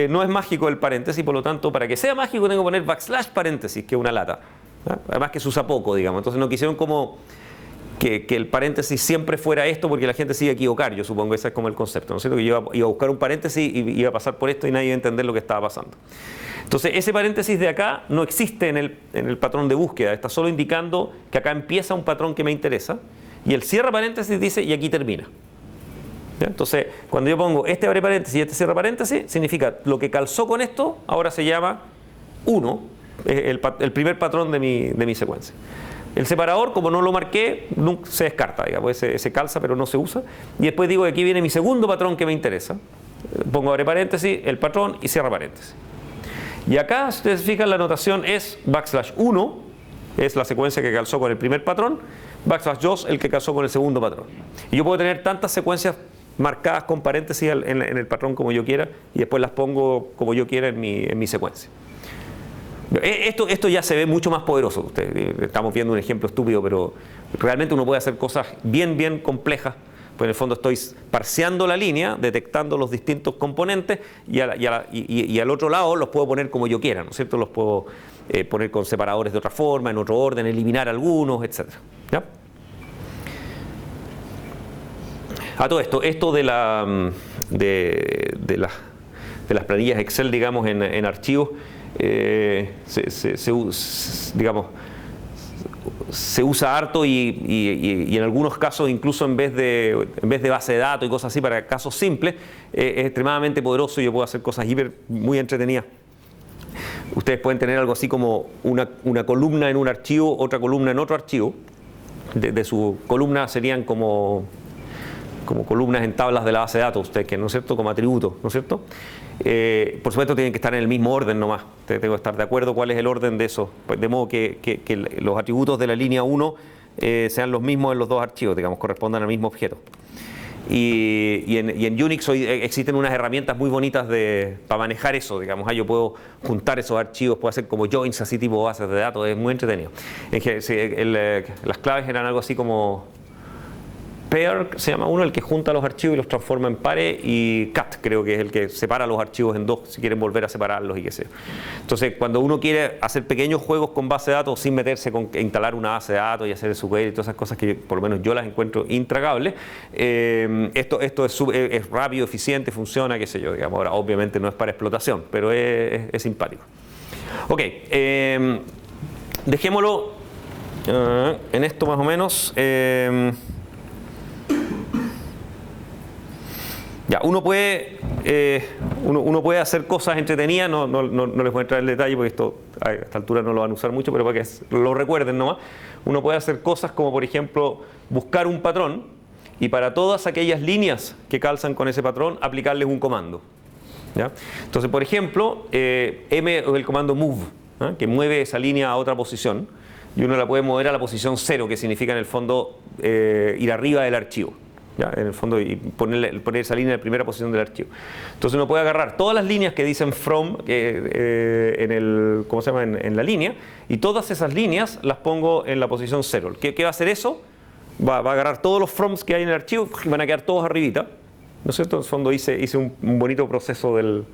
[SPEAKER 1] no es mágico el paréntesis, por lo tanto, para que sea mágico tengo que poner backslash paréntesis, que es una lata, ¿ya? Además que se usa poco, digamos. Entonces no quisieron como que el paréntesis siempre fuera esto porque la gente se iba a equivocar. Yo supongo que ese es como el concepto, ¿no es cierto? Que yo iba a buscar un paréntesis y iba a pasar por esto y nadie iba a entender lo que estaba pasando. Entonces ese paréntesis de acá no existe en el patrón de búsqueda, está solo indicando que acá empieza un patrón que me interesa y el cierra paréntesis dice y aquí termina, ¿ya? Entonces cuando yo pongo este abre paréntesis y este cierra paréntesis, significa lo que calzó con esto ahora se llama 1, el primer patrón de mi secuencia. El separador, como no lo marqué, se descarta, digamos, se calza pero no se usa. Y después digo que aquí viene mi segundo patrón que me interesa. Pongo abre paréntesis, el patrón y cierra paréntesis. Y acá, si ustedes fijan, la notación es backslash 1, es la secuencia que calzó con el primer patrón, backslash 2, el que calzó con el segundo patrón. Y yo puedo tener tantas secuencias marcadas con paréntesis en el patrón como yo quiera y después las pongo como yo quiera en mi secuencia. Esto ya se ve mucho más poderoso. Estamos viendo un ejemplo estúpido, pero realmente uno puede hacer cosas bien complejas. Pues en el fondo estoy parseando la línea, detectando los distintos componentes y al otro lado los puedo poner como yo quiera, ¿no es cierto? Los puedo poner con separadores de otra forma, en otro orden, eliminar algunos, etc. ¿Ya? A todo esto de las planillas Excel, digamos, en archivos, se usa harto y en algunos casos incluso en vez de base de datos y cosas así para casos simples es extremadamente poderoso y yo puedo hacer cosas muy entretenidas. Ustedes pueden tener algo así como una columna en un archivo, otra columna en otro archivo. De su columna serían como columnas en tablas de la base de datos, ustedes, que no es cierto, como atributos, ¿no es cierto? Por supuesto tienen que estar en el mismo orden nomás, tengo que estar de acuerdo cuál es el orden de eso, pues de modo que los atributos de la línea 1 sean los mismos en los dos archivos, digamos, correspondan al mismo objeto. Y en Unix hoy existen unas herramientas muy bonitas para manejar eso, digamos. Yo puedo juntar esos archivos, puedo hacer como joins, así tipo bases de datos, es muy entretenido. Las claves eran algo así como pair, se llama uno, el que junta los archivos y los transforma en pares, y cat creo que es el que separa los archivos en dos si quieren volver a separarlos y qué sé yo. Entonces cuando uno quiere hacer pequeños juegos con base de datos sin meterse con instalar una base de datos y hacer su query y todas esas cosas que por lo menos yo las encuentro intragables, esto es rápido, eficiente, funciona, qué sé yo, digamos. Ahora obviamente no es para explotación, pero es simpático. Ok, dejémoslo en esto más o menos. Ya, uno puede hacer cosas entretenidas, no les voy a entrar en detalle porque esto a esta altura no lo van a usar mucho, pero para que lo recuerden nomás. Uno puede hacer cosas como, por ejemplo, buscar un patrón y para todas aquellas líneas que calzan con ese patrón, aplicarles un comando. ¿Ya? Entonces, por ejemplo, M es el comando move, ¿eh? Que mueve esa línea a otra posición y uno la puede mover a la posición 0, que significa en el fondo ir arriba del archivo. ¿Ya? En el fondo, y poner esa línea en la primera posición del archivo. Entonces uno puede agarrar todas las líneas que dicen from ¿cómo se llama? En la línea, y todas esas líneas las pongo en la posición 0. ¿Qué va a hacer eso? Va a agarrar todos los froms que hay en el archivo y van a quedar todos arribita. ¿No es cierto? En el fondo hice un bonito proceso del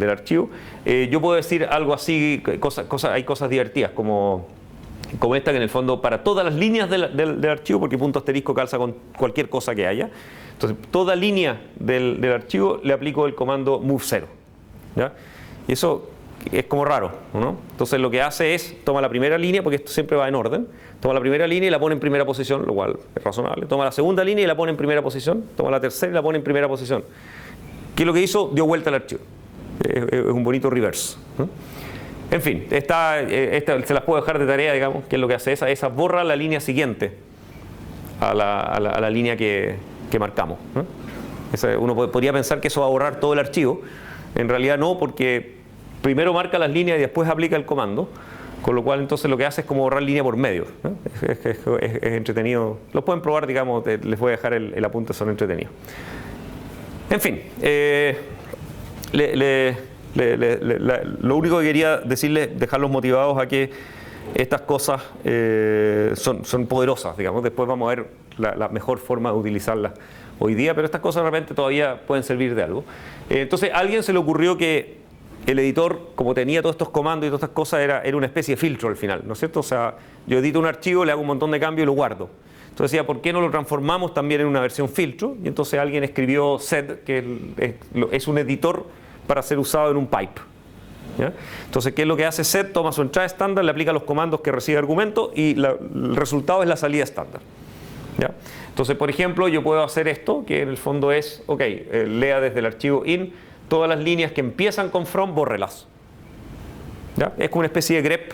[SPEAKER 1] archivo. Yo puedo decir algo así, hay cosas divertidas como esta, que en el fondo para todas las líneas del archivo, porque punto asterisco calza con cualquier cosa que haya. Entonces, toda línea del archivo le aplico el comando move 0. ¿Ya? Y eso es como raro, ¿no? Entonces lo que hace es, toma la primera línea, porque esto siempre va en orden, toma la primera línea y la pone en primera posición, lo cual es razonable. Toma la segunda línea y la pone en primera posición, toma la tercera y la pone en primera posición. ¿Qué es lo que hizo? Dio vuelta al archivo. Es un bonito reverse, ¿no? En fin, esta se las puedo dejar de tarea, digamos, que es lo que hace esa borra la línea siguiente a la línea que marcamos, ¿no? Uno podría pensar que eso va a borrar todo el archivo. En realidad no, porque primero marca las líneas y después aplica el comando, con lo cual entonces lo que hace es como borrar línea por medio, ¿no? Es entretenido. Lo pueden probar, digamos, les voy a dejar el apunte, son entretenidos. En fin, lo único que quería decirles, dejarlos motivados a que estas cosas son poderosas, digamos. Después vamos a ver la mejor forma de utilizarlas hoy día, pero estas cosas realmente todavía pueden servir de algo. Entonces, a alguien se le ocurrió que el editor, como tenía todos estos comandos y todas estas cosas, era una especie de filtro al final, ¿no es cierto? O sea, yo edito un archivo, le hago un montón de cambios y lo guardo. Entonces decía, ¿por qué no lo transformamos también en una versión filtro? Y entonces alguien escribió sed, que es un editor para ser usado en un pipe. ¿Ya? Entonces, ¿qué es lo que hace sed? Toma su entrada estándar, le aplica los comandos que recibe argumento y el resultado es la salida estándar. ¿Ya? Entonces, por ejemplo, yo puedo hacer esto, que en el fondo es, lea desde el archivo in, todas las líneas que empiezan con from, bórrelas. ¿Ya? Es como una especie de grep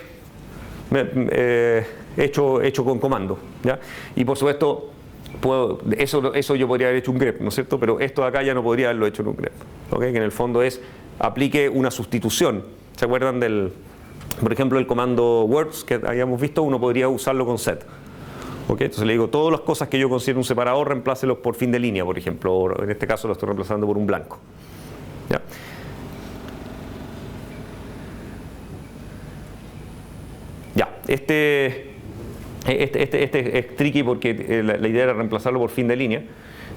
[SPEAKER 1] hecho con comando. ¿Ya? Y por supuesto, eso yo podría haber hecho un grep, ¿no es cierto? Pero esto de acá ya no podría haberlo hecho en un grep. Que en el fondo aplique una sustitución. ¿Se acuerdan por ejemplo, el comando words que habíamos visto? Uno podría usarlo con set. Entonces le digo, todas las cosas que yo considero un separador, reemplácelos por fin de línea, por ejemplo, o en este caso lo estoy reemplazando por un blanco. ¿Ya? Ya, este es tricky porque la idea era reemplazarlo por fin de línea,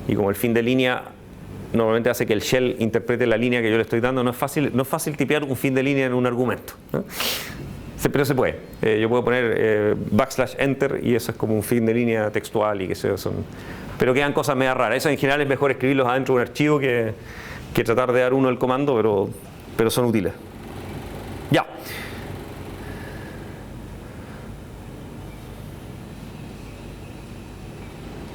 [SPEAKER 1] y como el fin de línea normalmente hace que el shell interprete la línea que yo le estoy dando, no es fácil tipear un fin de línea en un argumento, ¿no? Pero se puede. Yo puedo poner \enter y eso es como un fin de línea textual y que pero quedan cosas medio raras. Eso en general es mejor escribirlos adentro de un archivo que tratar de dar uno el comando, pero son útiles. Ya.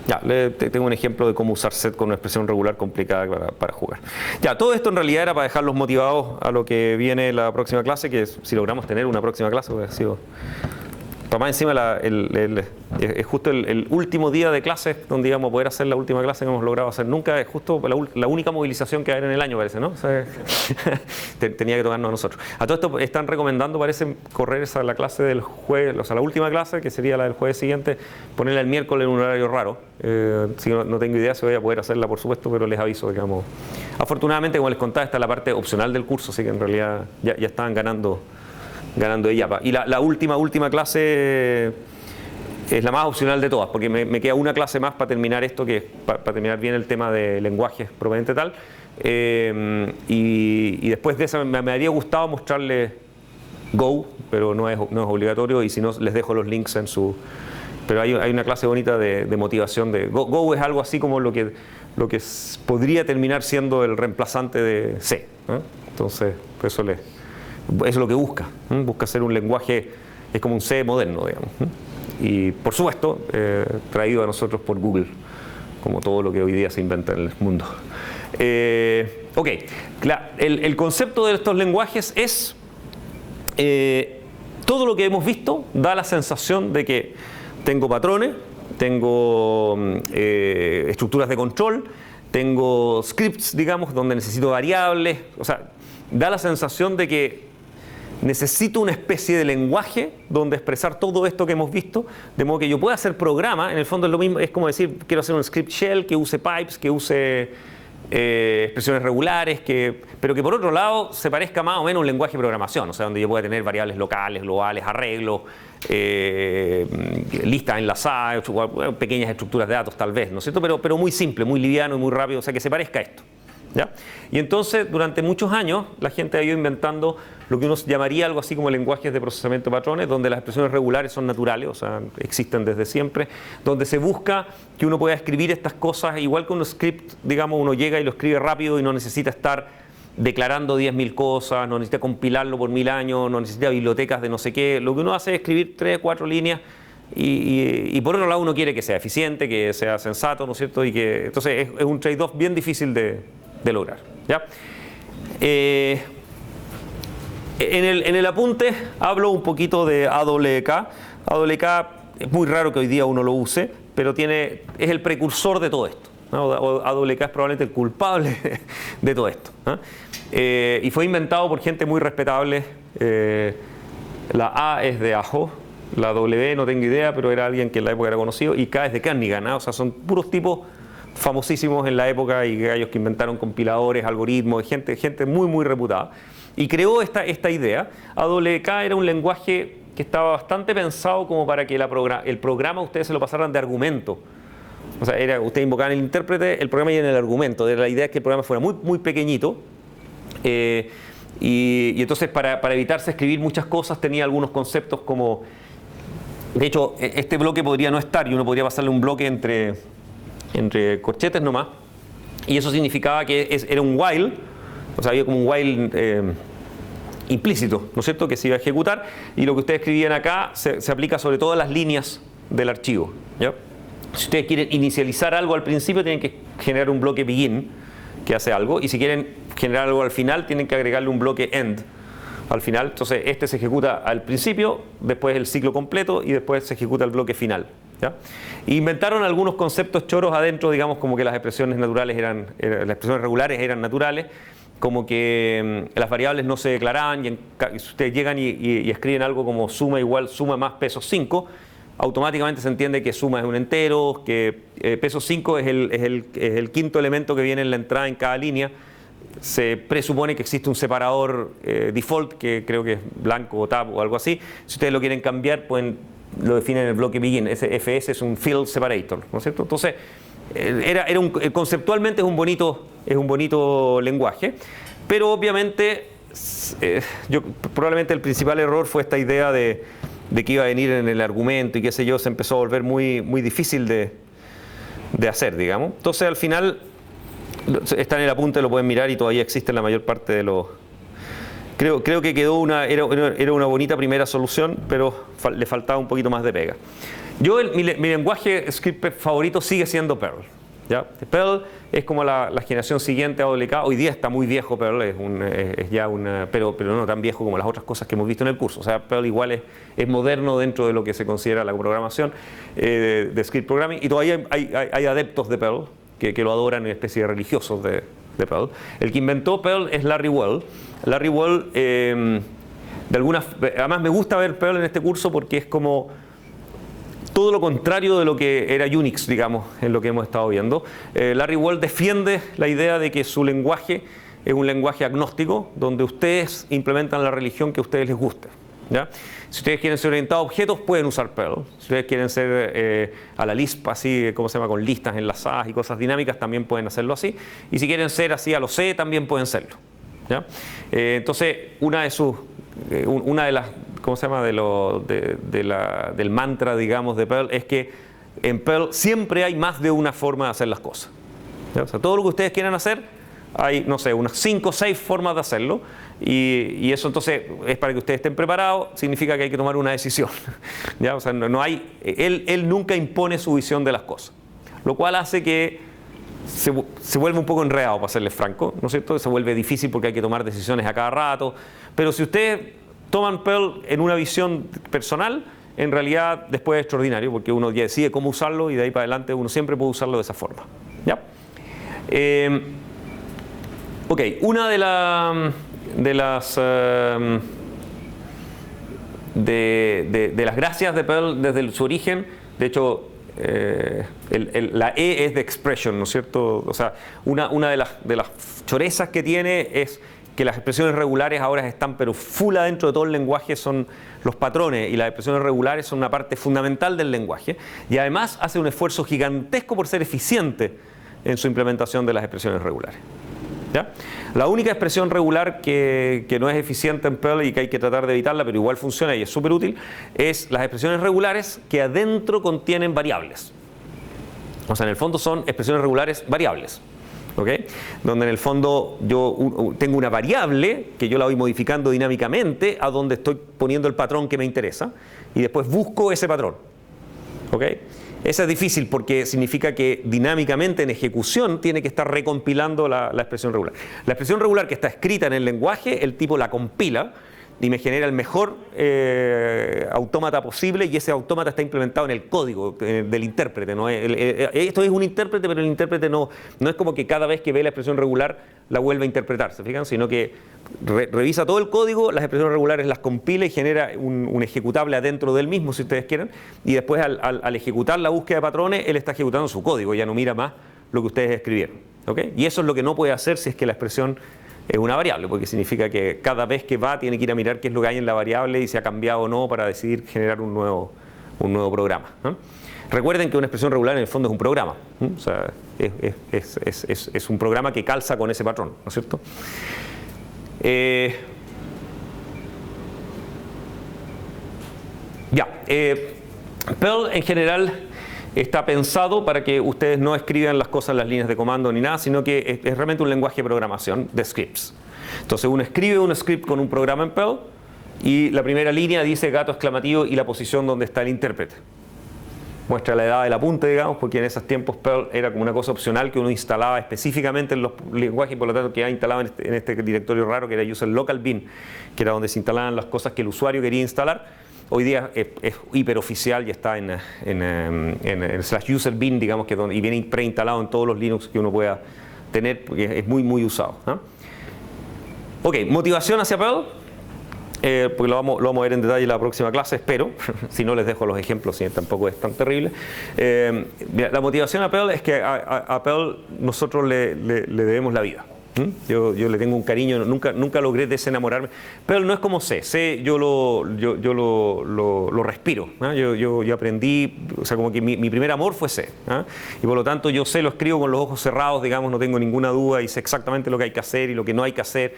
[SPEAKER 1] Ya, tengo un ejemplo de cómo usar set con una expresión regular complicada para jugar. Ya, todo esto en realidad era para dejarlos motivados a lo que viene la próxima clase, que si logramos tener una próxima clase, hubiera sido... Más encima es justo el último día de clases donde íbamos a poder hacer la última clase que hemos logrado hacer nunca. Es justo la única movilización que va a haber en el año, parece, ¿no? O sea, tenía que tocarnos a nosotros. A todo esto están recomendando, parece, correr la clase del jueves, o sea, la última clase, que sería la del jueves siguiente, ponerla el miércoles en un horario raro. Si no tengo idea si voy a poder hacerla, por supuesto, pero les aviso, digamos. Afortunadamente, como les contaba, está la parte opcional del curso, así que en realidad ya estaban ganando ella. Y la última clase es la más opcional de todas, porque me queda una clase más para terminar esto, que es para terminar bien el tema de lenguajes propiamente tal. Y después de esa me habría gustado mostrarles Go, pero no es obligatorio, y si no les dejo los links en su... Pero hay una clase bonita de motivación de Go. Go es algo así como lo que podría terminar siendo el reemplazante de C, ¿no? Entonces, pues eso es lo que busca. Busca ser un lenguaje, es como un C moderno, digamos. Y por supuesto, traído a nosotros por Google, como todo lo que hoy día se inventa en el mundo. Ok, el concepto de estos lenguajes es todo lo que hemos visto da la sensación de que tengo patrones, tengo estructuras de control, tengo scripts, digamos, donde necesito variables, o sea, da la sensación de que necesito una especie de lenguaje donde expresar todo esto que hemos visto, de modo que yo pueda hacer programa. En el fondo es lo mismo, es como decir, quiero hacer un script shell que use pipes, que use expresiones regulares, pero que por otro lado se parezca más o menos a un lenguaje de programación, o sea, donde yo pueda tener variables locales, globales, arreglos, listas enlazadas, pequeñas estructuras de datos tal vez, ¿no es cierto? Pero muy simple, muy liviano y muy rápido, o sea, que se parezca a esto. ¿Ya? Y entonces, durante muchos años, la gente ha ido inventando lo que uno llamaría algo así como lenguajes de procesamiento de patrones, donde las expresiones regulares son naturales, o sea, existen desde siempre, donde se busca que uno pueda escribir estas cosas, igual que un script, digamos, uno llega y lo escribe rápido y no necesita estar declarando 10.000 cosas, no necesita compilarlo por 1000 años, no necesita bibliotecas de no sé qué. Lo que uno hace es escribir 3 o 4 líneas y por otro lado uno quiere que sea eficiente, que sea sensato, ¿no es cierto? Y que, entonces es un trade-off bien difícil de lograr. ¿Ya? En el apunte hablo un poquito de AWK. AWK es muy raro que hoy día uno lo use, pero es el precursor de todo esto, ¿no? AWK es probablemente el culpable de todo esto, ¿no? Y fue inventado por gente muy respetable. La A es de Ajo, la W no tengo idea, pero era alguien que en la época era conocido, y K es de Kernighan, ¿no? O sea, son puros tipos famosísimos en la época y gallos que inventaron compiladores, algoritmos, gente muy muy reputada, y creó esta idea. AWK era un lenguaje que estaba bastante pensado como para que el programa ustedes se lo pasaran de argumento. O sea, ustedes invocaban el intérprete, el programa iba en el argumento. La idea es que el programa fuera muy muy pequeñito, y entonces para evitarse escribir muchas cosas tenía algunos conceptos como, de hecho, este bloque podría no estar y uno podría pasarle un bloque entre corchetes nomás, y eso significaba que era un while, o sea, había como un while implícito, ¿no es cierto?, que se iba a ejecutar, y lo que ustedes escribían acá se aplica sobre todas las líneas del archivo, ¿ya? Si ustedes quieren inicializar algo al principio, tienen que generar un bloque begin que hace algo, y si quieren generar algo al final, tienen que agregarle un bloque end al final. Entonces este se ejecuta al principio, después el ciclo completo y después se ejecuta el bloque final, ¿ya? Inventaron algunos conceptos choros adentro, digamos, como que las expresiones naturales las expresiones regulares eran naturales, como que las variables no se declaraban, y si ustedes llegan y escriben algo como suma igual suma más peso 5, automáticamente se entiende que suma es un entero, que peso 5 es el quinto elemento que viene en la entrada en cada línea. Se presupone que existe un separador default, que creo que es blanco o tab o algo así. Si ustedes lo quieren cambiar, lo definen en el bloque begin. Ese FS es un field separator, ¿no es cierto? Entonces, conceptualmente es un bonito lenguaje, pero obviamente probablemente el principal error fue esta idea de que iba a venir en el argumento y qué sé yo, se empezó a volver muy, muy difícil de hacer, digamos. Entonces, al final, está en el apunte, lo pueden mirar, y todavía existen la mayor parte de los... Creo que era una bonita primera solución, pero le faltaba un poquito más de pega. Mi lenguaje script favorito sigue siendo Perl, ¿ya? Perl es como la generación siguiente a AWK. Hoy día está muy viejo Perl, pero no tan viejo como las otras cosas que hemos visto en el curso. O sea, Perl igual es moderno dentro de lo que se considera la programación de script programming, y todavía hay adeptos de Perl que lo adoran, en especie de religiosos de Perl. El que inventó Perl es Larry Well. Larry Well, además me gusta ver Perl en este curso porque es como todo lo contrario de lo que era Unix, digamos, en lo que hemos estado viendo. Larry Well defiende la idea de que su lenguaje es un lenguaje agnóstico, donde ustedes implementan la religión que a ustedes les guste, ¿ya? Si ustedes quieren ser orientados a objetos, pueden usar Perl. Si ustedes quieren ser a la Lisp, así, ¿cómo se llama?, con listas enlazadas y cosas dinámicas, también pueden hacerlo así. Y si quieren ser así a lo C, también pueden serlo, ¿ya? Entonces, una de las, ¿cómo se llama?, del mantra, digamos, de Perl, es que en Perl siempre hay más de una forma de hacer las cosas, ¿ya? O sea, todo lo que ustedes quieran hacer, hay, no sé, unas 5 o 6 formas de hacerlo, y eso entonces es para que ustedes estén preparados, significa que hay que tomar una decisión, ¿ya? O sea, él nunca impone su visión de las cosas, lo cual hace que se vuelve un poco enredado, para serles franco, ¿no es cierto? Se vuelve difícil porque hay que tomar decisiones a cada rato. Pero si ustedes toman Perl en una visión personal, en realidad después es extraordinario, porque uno ya decide cómo usarlo y de ahí para adelante uno siempre puede usarlo de esa forma. ¿Ya? Ok, una de las gracias de Perl desde su origen, de hecho, la E es de expression, ¿no es cierto? O sea, una de las chorezas que tiene es que las expresiones regulares ahora están pero full adentro de todo el lenguaje, son los patrones, y las expresiones regulares son una parte fundamental del lenguaje, y además hace un esfuerzo gigantesco por ser eficiente en su implementación de las expresiones regulares. ¿Ya? La única expresión regular que no es eficiente en Perl y que hay que tratar de evitarla, pero igual funciona y es súper útil, es las expresiones regulares que adentro contienen variables. O sea, en el fondo son expresiones regulares variables, ¿ok? Donde en el fondo yo tengo una variable que yo la voy modificando dinámicamente a donde estoy poniendo el patrón que me interesa y después busco ese patrón, ¿ok? Esa es difícil porque significa que dinámicamente en ejecución tiene que estar recompilando la expresión regular. La expresión regular que está escrita en el lenguaje, el tipo la compila y me genera el mejor autómata posible, y ese autómata está implementado en el código del intérprete, ¿no? Esto es un intérprete, pero el intérprete no es como que cada vez que ve la expresión regular la vuelve a interpretar, ¿se fijan? Sino que revisa todo el código, las expresiones regulares las compila y genera un ejecutable adentro del mismo, si ustedes quieren, y después al ejecutar la búsqueda de patrones, él está ejecutando su código, ya no mira más lo que ustedes escribieron, ¿ok? Y eso es lo que no puede hacer si es que la expresión es una variable, porque significa que cada vez que va tiene que ir a mirar qué es lo que hay en la variable y si ha cambiado o no para decidir generar un nuevo programa, ¿no? Recuerden que una expresión regular en el fondo es un programa, ¿no? O sea, es un programa que calza con ese patrón, ¿no es cierto? Perl en general está pensado para que ustedes no escriban las cosas en las líneas de comando ni nada, sino que es realmente un lenguaje de programación de scripts. Entonces uno escribe un script con un programa en Perl y la primera línea dice gato exclamativo y la posición donde está el intérprete. Muestra la edad del apunte, digamos, porque en esos tiempos Perl era como una cosa opcional que uno instalaba específicamente en los lenguajes y por lo tanto quedaba instalado en este directorio raro que era user local bin, que era donde se instalaban las cosas que el usuario quería instalar. Hoy día es hiperoficial y está en /user bin, digamos, y viene preinstalado en todos los Linux que uno pueda tener, porque es muy, muy usado, ¿no? Ok, motivación hacia Perl, porque lo vamos a ver en detalle en la próxima clase, espero. Si no, les dejo los ejemplos, si tampoco es tan terrible. La motivación a Perl es que a Perl nosotros le debemos la vida. Yo le tengo un cariño, nunca logré desenamorarme. Perl no es como C. C yo lo respiro, ¿no? Yo aprendí, o sea, como que mi primer amor fue C, ¿no? Y por lo tanto yo C lo escribo con los ojos cerrados, digamos, no tengo ninguna duda y sé exactamente lo que hay que hacer y lo que no hay que hacer.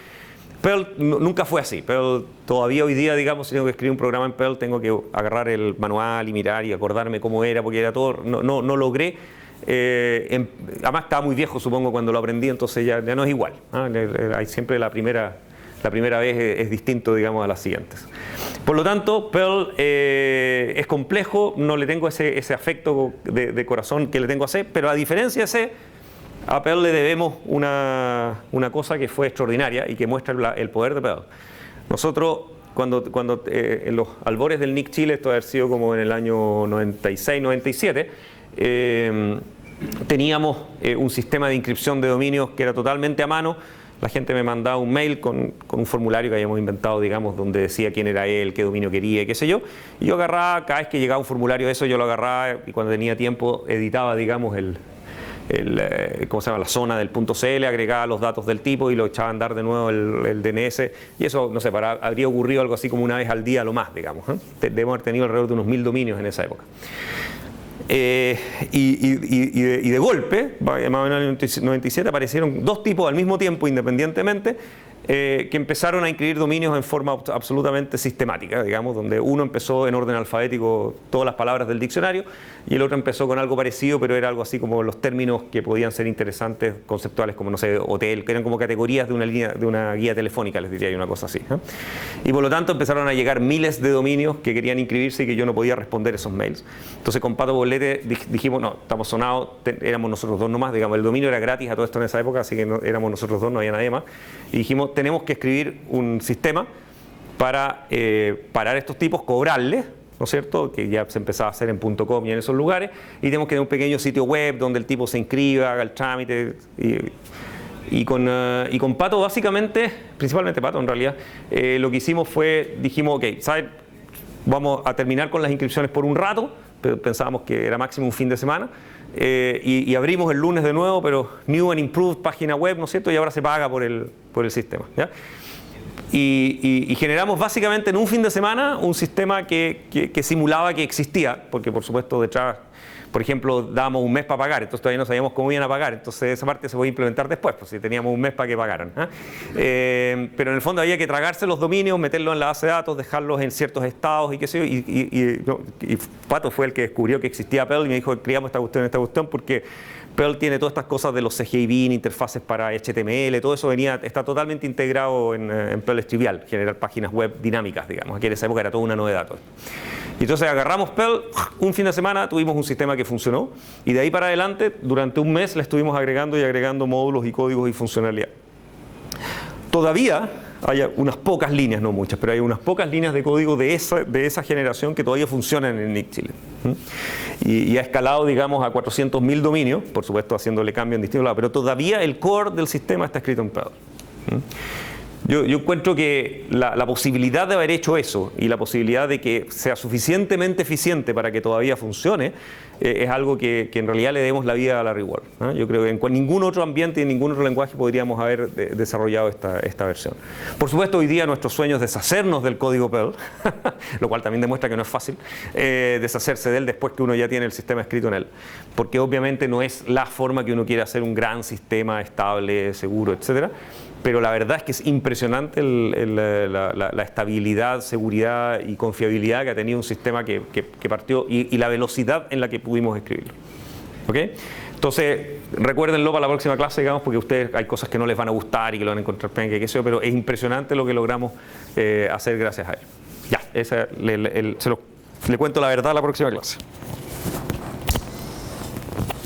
[SPEAKER 1] Perl nunca fue así. Perl todavía hoy día, digamos, si tengo que escribir un programa en Perl, tengo que agarrar el manual y mirar y acordarme cómo era, porque era todo, no logré. Además estaba muy viejo, supongo, cuando lo aprendí, entonces ya no es igual, ¿no? Hay siempre la primera vez es distinto, digamos, a las siguientes. Por lo tanto, Perl es complejo, no le tengo ese afecto de corazón que le tengo a C, pero a diferencia de C, a Perl le debemos una cosa que fue extraordinaria y que muestra el poder de Perl. Nosotros, cuando en los albores del NIC Chile, esto ha sido como en el año 96, 97, teníamos un sistema de inscripción de dominios que era totalmente a mano. La gente me mandaba un mail con un formulario que habíamos inventado, digamos, donde decía quién era él, qué dominio quería y qué sé yo. Y yo agarraba, cada vez que llegaba un formulario de eso, yo lo agarraba y cuando tenía tiempo editaba, digamos, ¿cómo se llama? La zona del .cl, agregaba los datos del tipo y lo echaba a andar de nuevo el DNS. Y eso, no sé, habría ocurrido algo así como una vez al día lo más, digamos, ¿eh? Debemos haber tenido alrededor de unos 1000 dominios en esa época. Y de golpe, más o menos en el 97, aparecieron dos tipos al mismo tiempo, independientemente, que empezaron a inscribir dominios en forma absolutamente sistemática, digamos, donde uno empezó en orden alfabético todas las palabras del diccionario y el otro empezó con algo parecido, pero era algo así como los términos que podían ser interesantes, conceptuales, como, no sé, hotel, que eran como categorías de una línea, de una guía telefónica, les diría, y una cosa así, ¿eh? Y por lo tanto empezaron a llegar miles de dominios que querían inscribirse y que yo no podía responder esos mails. Entonces con Pato Poblete dijimos, no, estamos sonados, éramos nosotros dos nomás, digamos, el dominio era gratis a todo esto en esa época, así que no, éramos nosotros dos, no había nadie más. Y dijimos, tenemos que escribir un sistema para parar estos tipos, cobrarles, ¿no es cierto?, que ya se empezaba a hacer en .com y en esos lugares, y tenemos que tener un pequeño sitio web donde el tipo se inscriba, haga el trámite. Y con Pato, básicamente, principalmente Pato en realidad, lo que hicimos fue, dijimos, ok, ¿saben? Vamos a terminar con las inscripciones por un rato, pero pensábamos que era máximo un fin de semana, y abrimos el lunes de nuevo, pero new and improved página web, ¿no es cierto? Y ahora se paga por el sistema, ¿ya? Y generamos básicamente en un fin de semana un sistema que simulaba que existía, porque por supuesto detrás, por ejemplo, dábamos un mes para pagar, entonces todavía no sabíamos cómo iban a pagar, entonces esa parte se podía implementar después, pues si teníamos un mes para que pagaran, ¿eh? Pero en el fondo había que tragarse los dominios, meterlos en la base de datos, dejarlos en ciertos estados y qué sé yo, y Pato fue el que descubrió que existía Perl y me dijo, creamos esta cuestión porque Perl tiene todas estas cosas de los CGI Bean, interfaces para HTML, todo eso está totalmente integrado en Perl. Es trivial generar páginas web dinámicas, digamos. Aquí en esa época era toda una novedad. Y entonces agarramos Perl, un fin de semana tuvimos un sistema que funcionó y de ahí para adelante, durante un mes le estuvimos agregando y agregando módulos y códigos y funcionalidad. Todavía hay unas pocas líneas, no muchas, pero hay unas pocas líneas de código de esa generación que todavía funcionan en NIC Chile. Y ha escalado, digamos, a 400.000 dominios, por supuesto haciéndole cambio en distintos lados, pero todavía el core del sistema está escrito en Perl. Yo encuentro que la posibilidad de haber hecho eso y la posibilidad de que sea suficientemente eficiente para que todavía funcione es algo que en realidad le demos la vida a la Reward, ¿no? Yo creo que en ningún otro ambiente y en ningún otro lenguaje podríamos haber desarrollado esta versión. Por supuesto, hoy día nuestro sueño es deshacernos del código Perl, lo cual también demuestra que no es fácil deshacerse de él después que uno ya tiene el sistema escrito en él, porque obviamente no es la forma que uno quiere hacer un gran sistema estable, seguro, etcétera. Pero la verdad es que es impresionante la estabilidad, seguridad y confiabilidad que ha tenido un sistema que partió y la velocidad en la que pudimos escribirlo. ¿Ok? Entonces, recuérdenlo para la próxima clase, digamos, porque a ustedes hay cosas que no les van a gustar y que lo van a encontrar penca, qué sé yo, pero es impresionante lo que logramos hacer gracias a él. Ya, le cuento la verdad a la próxima clase.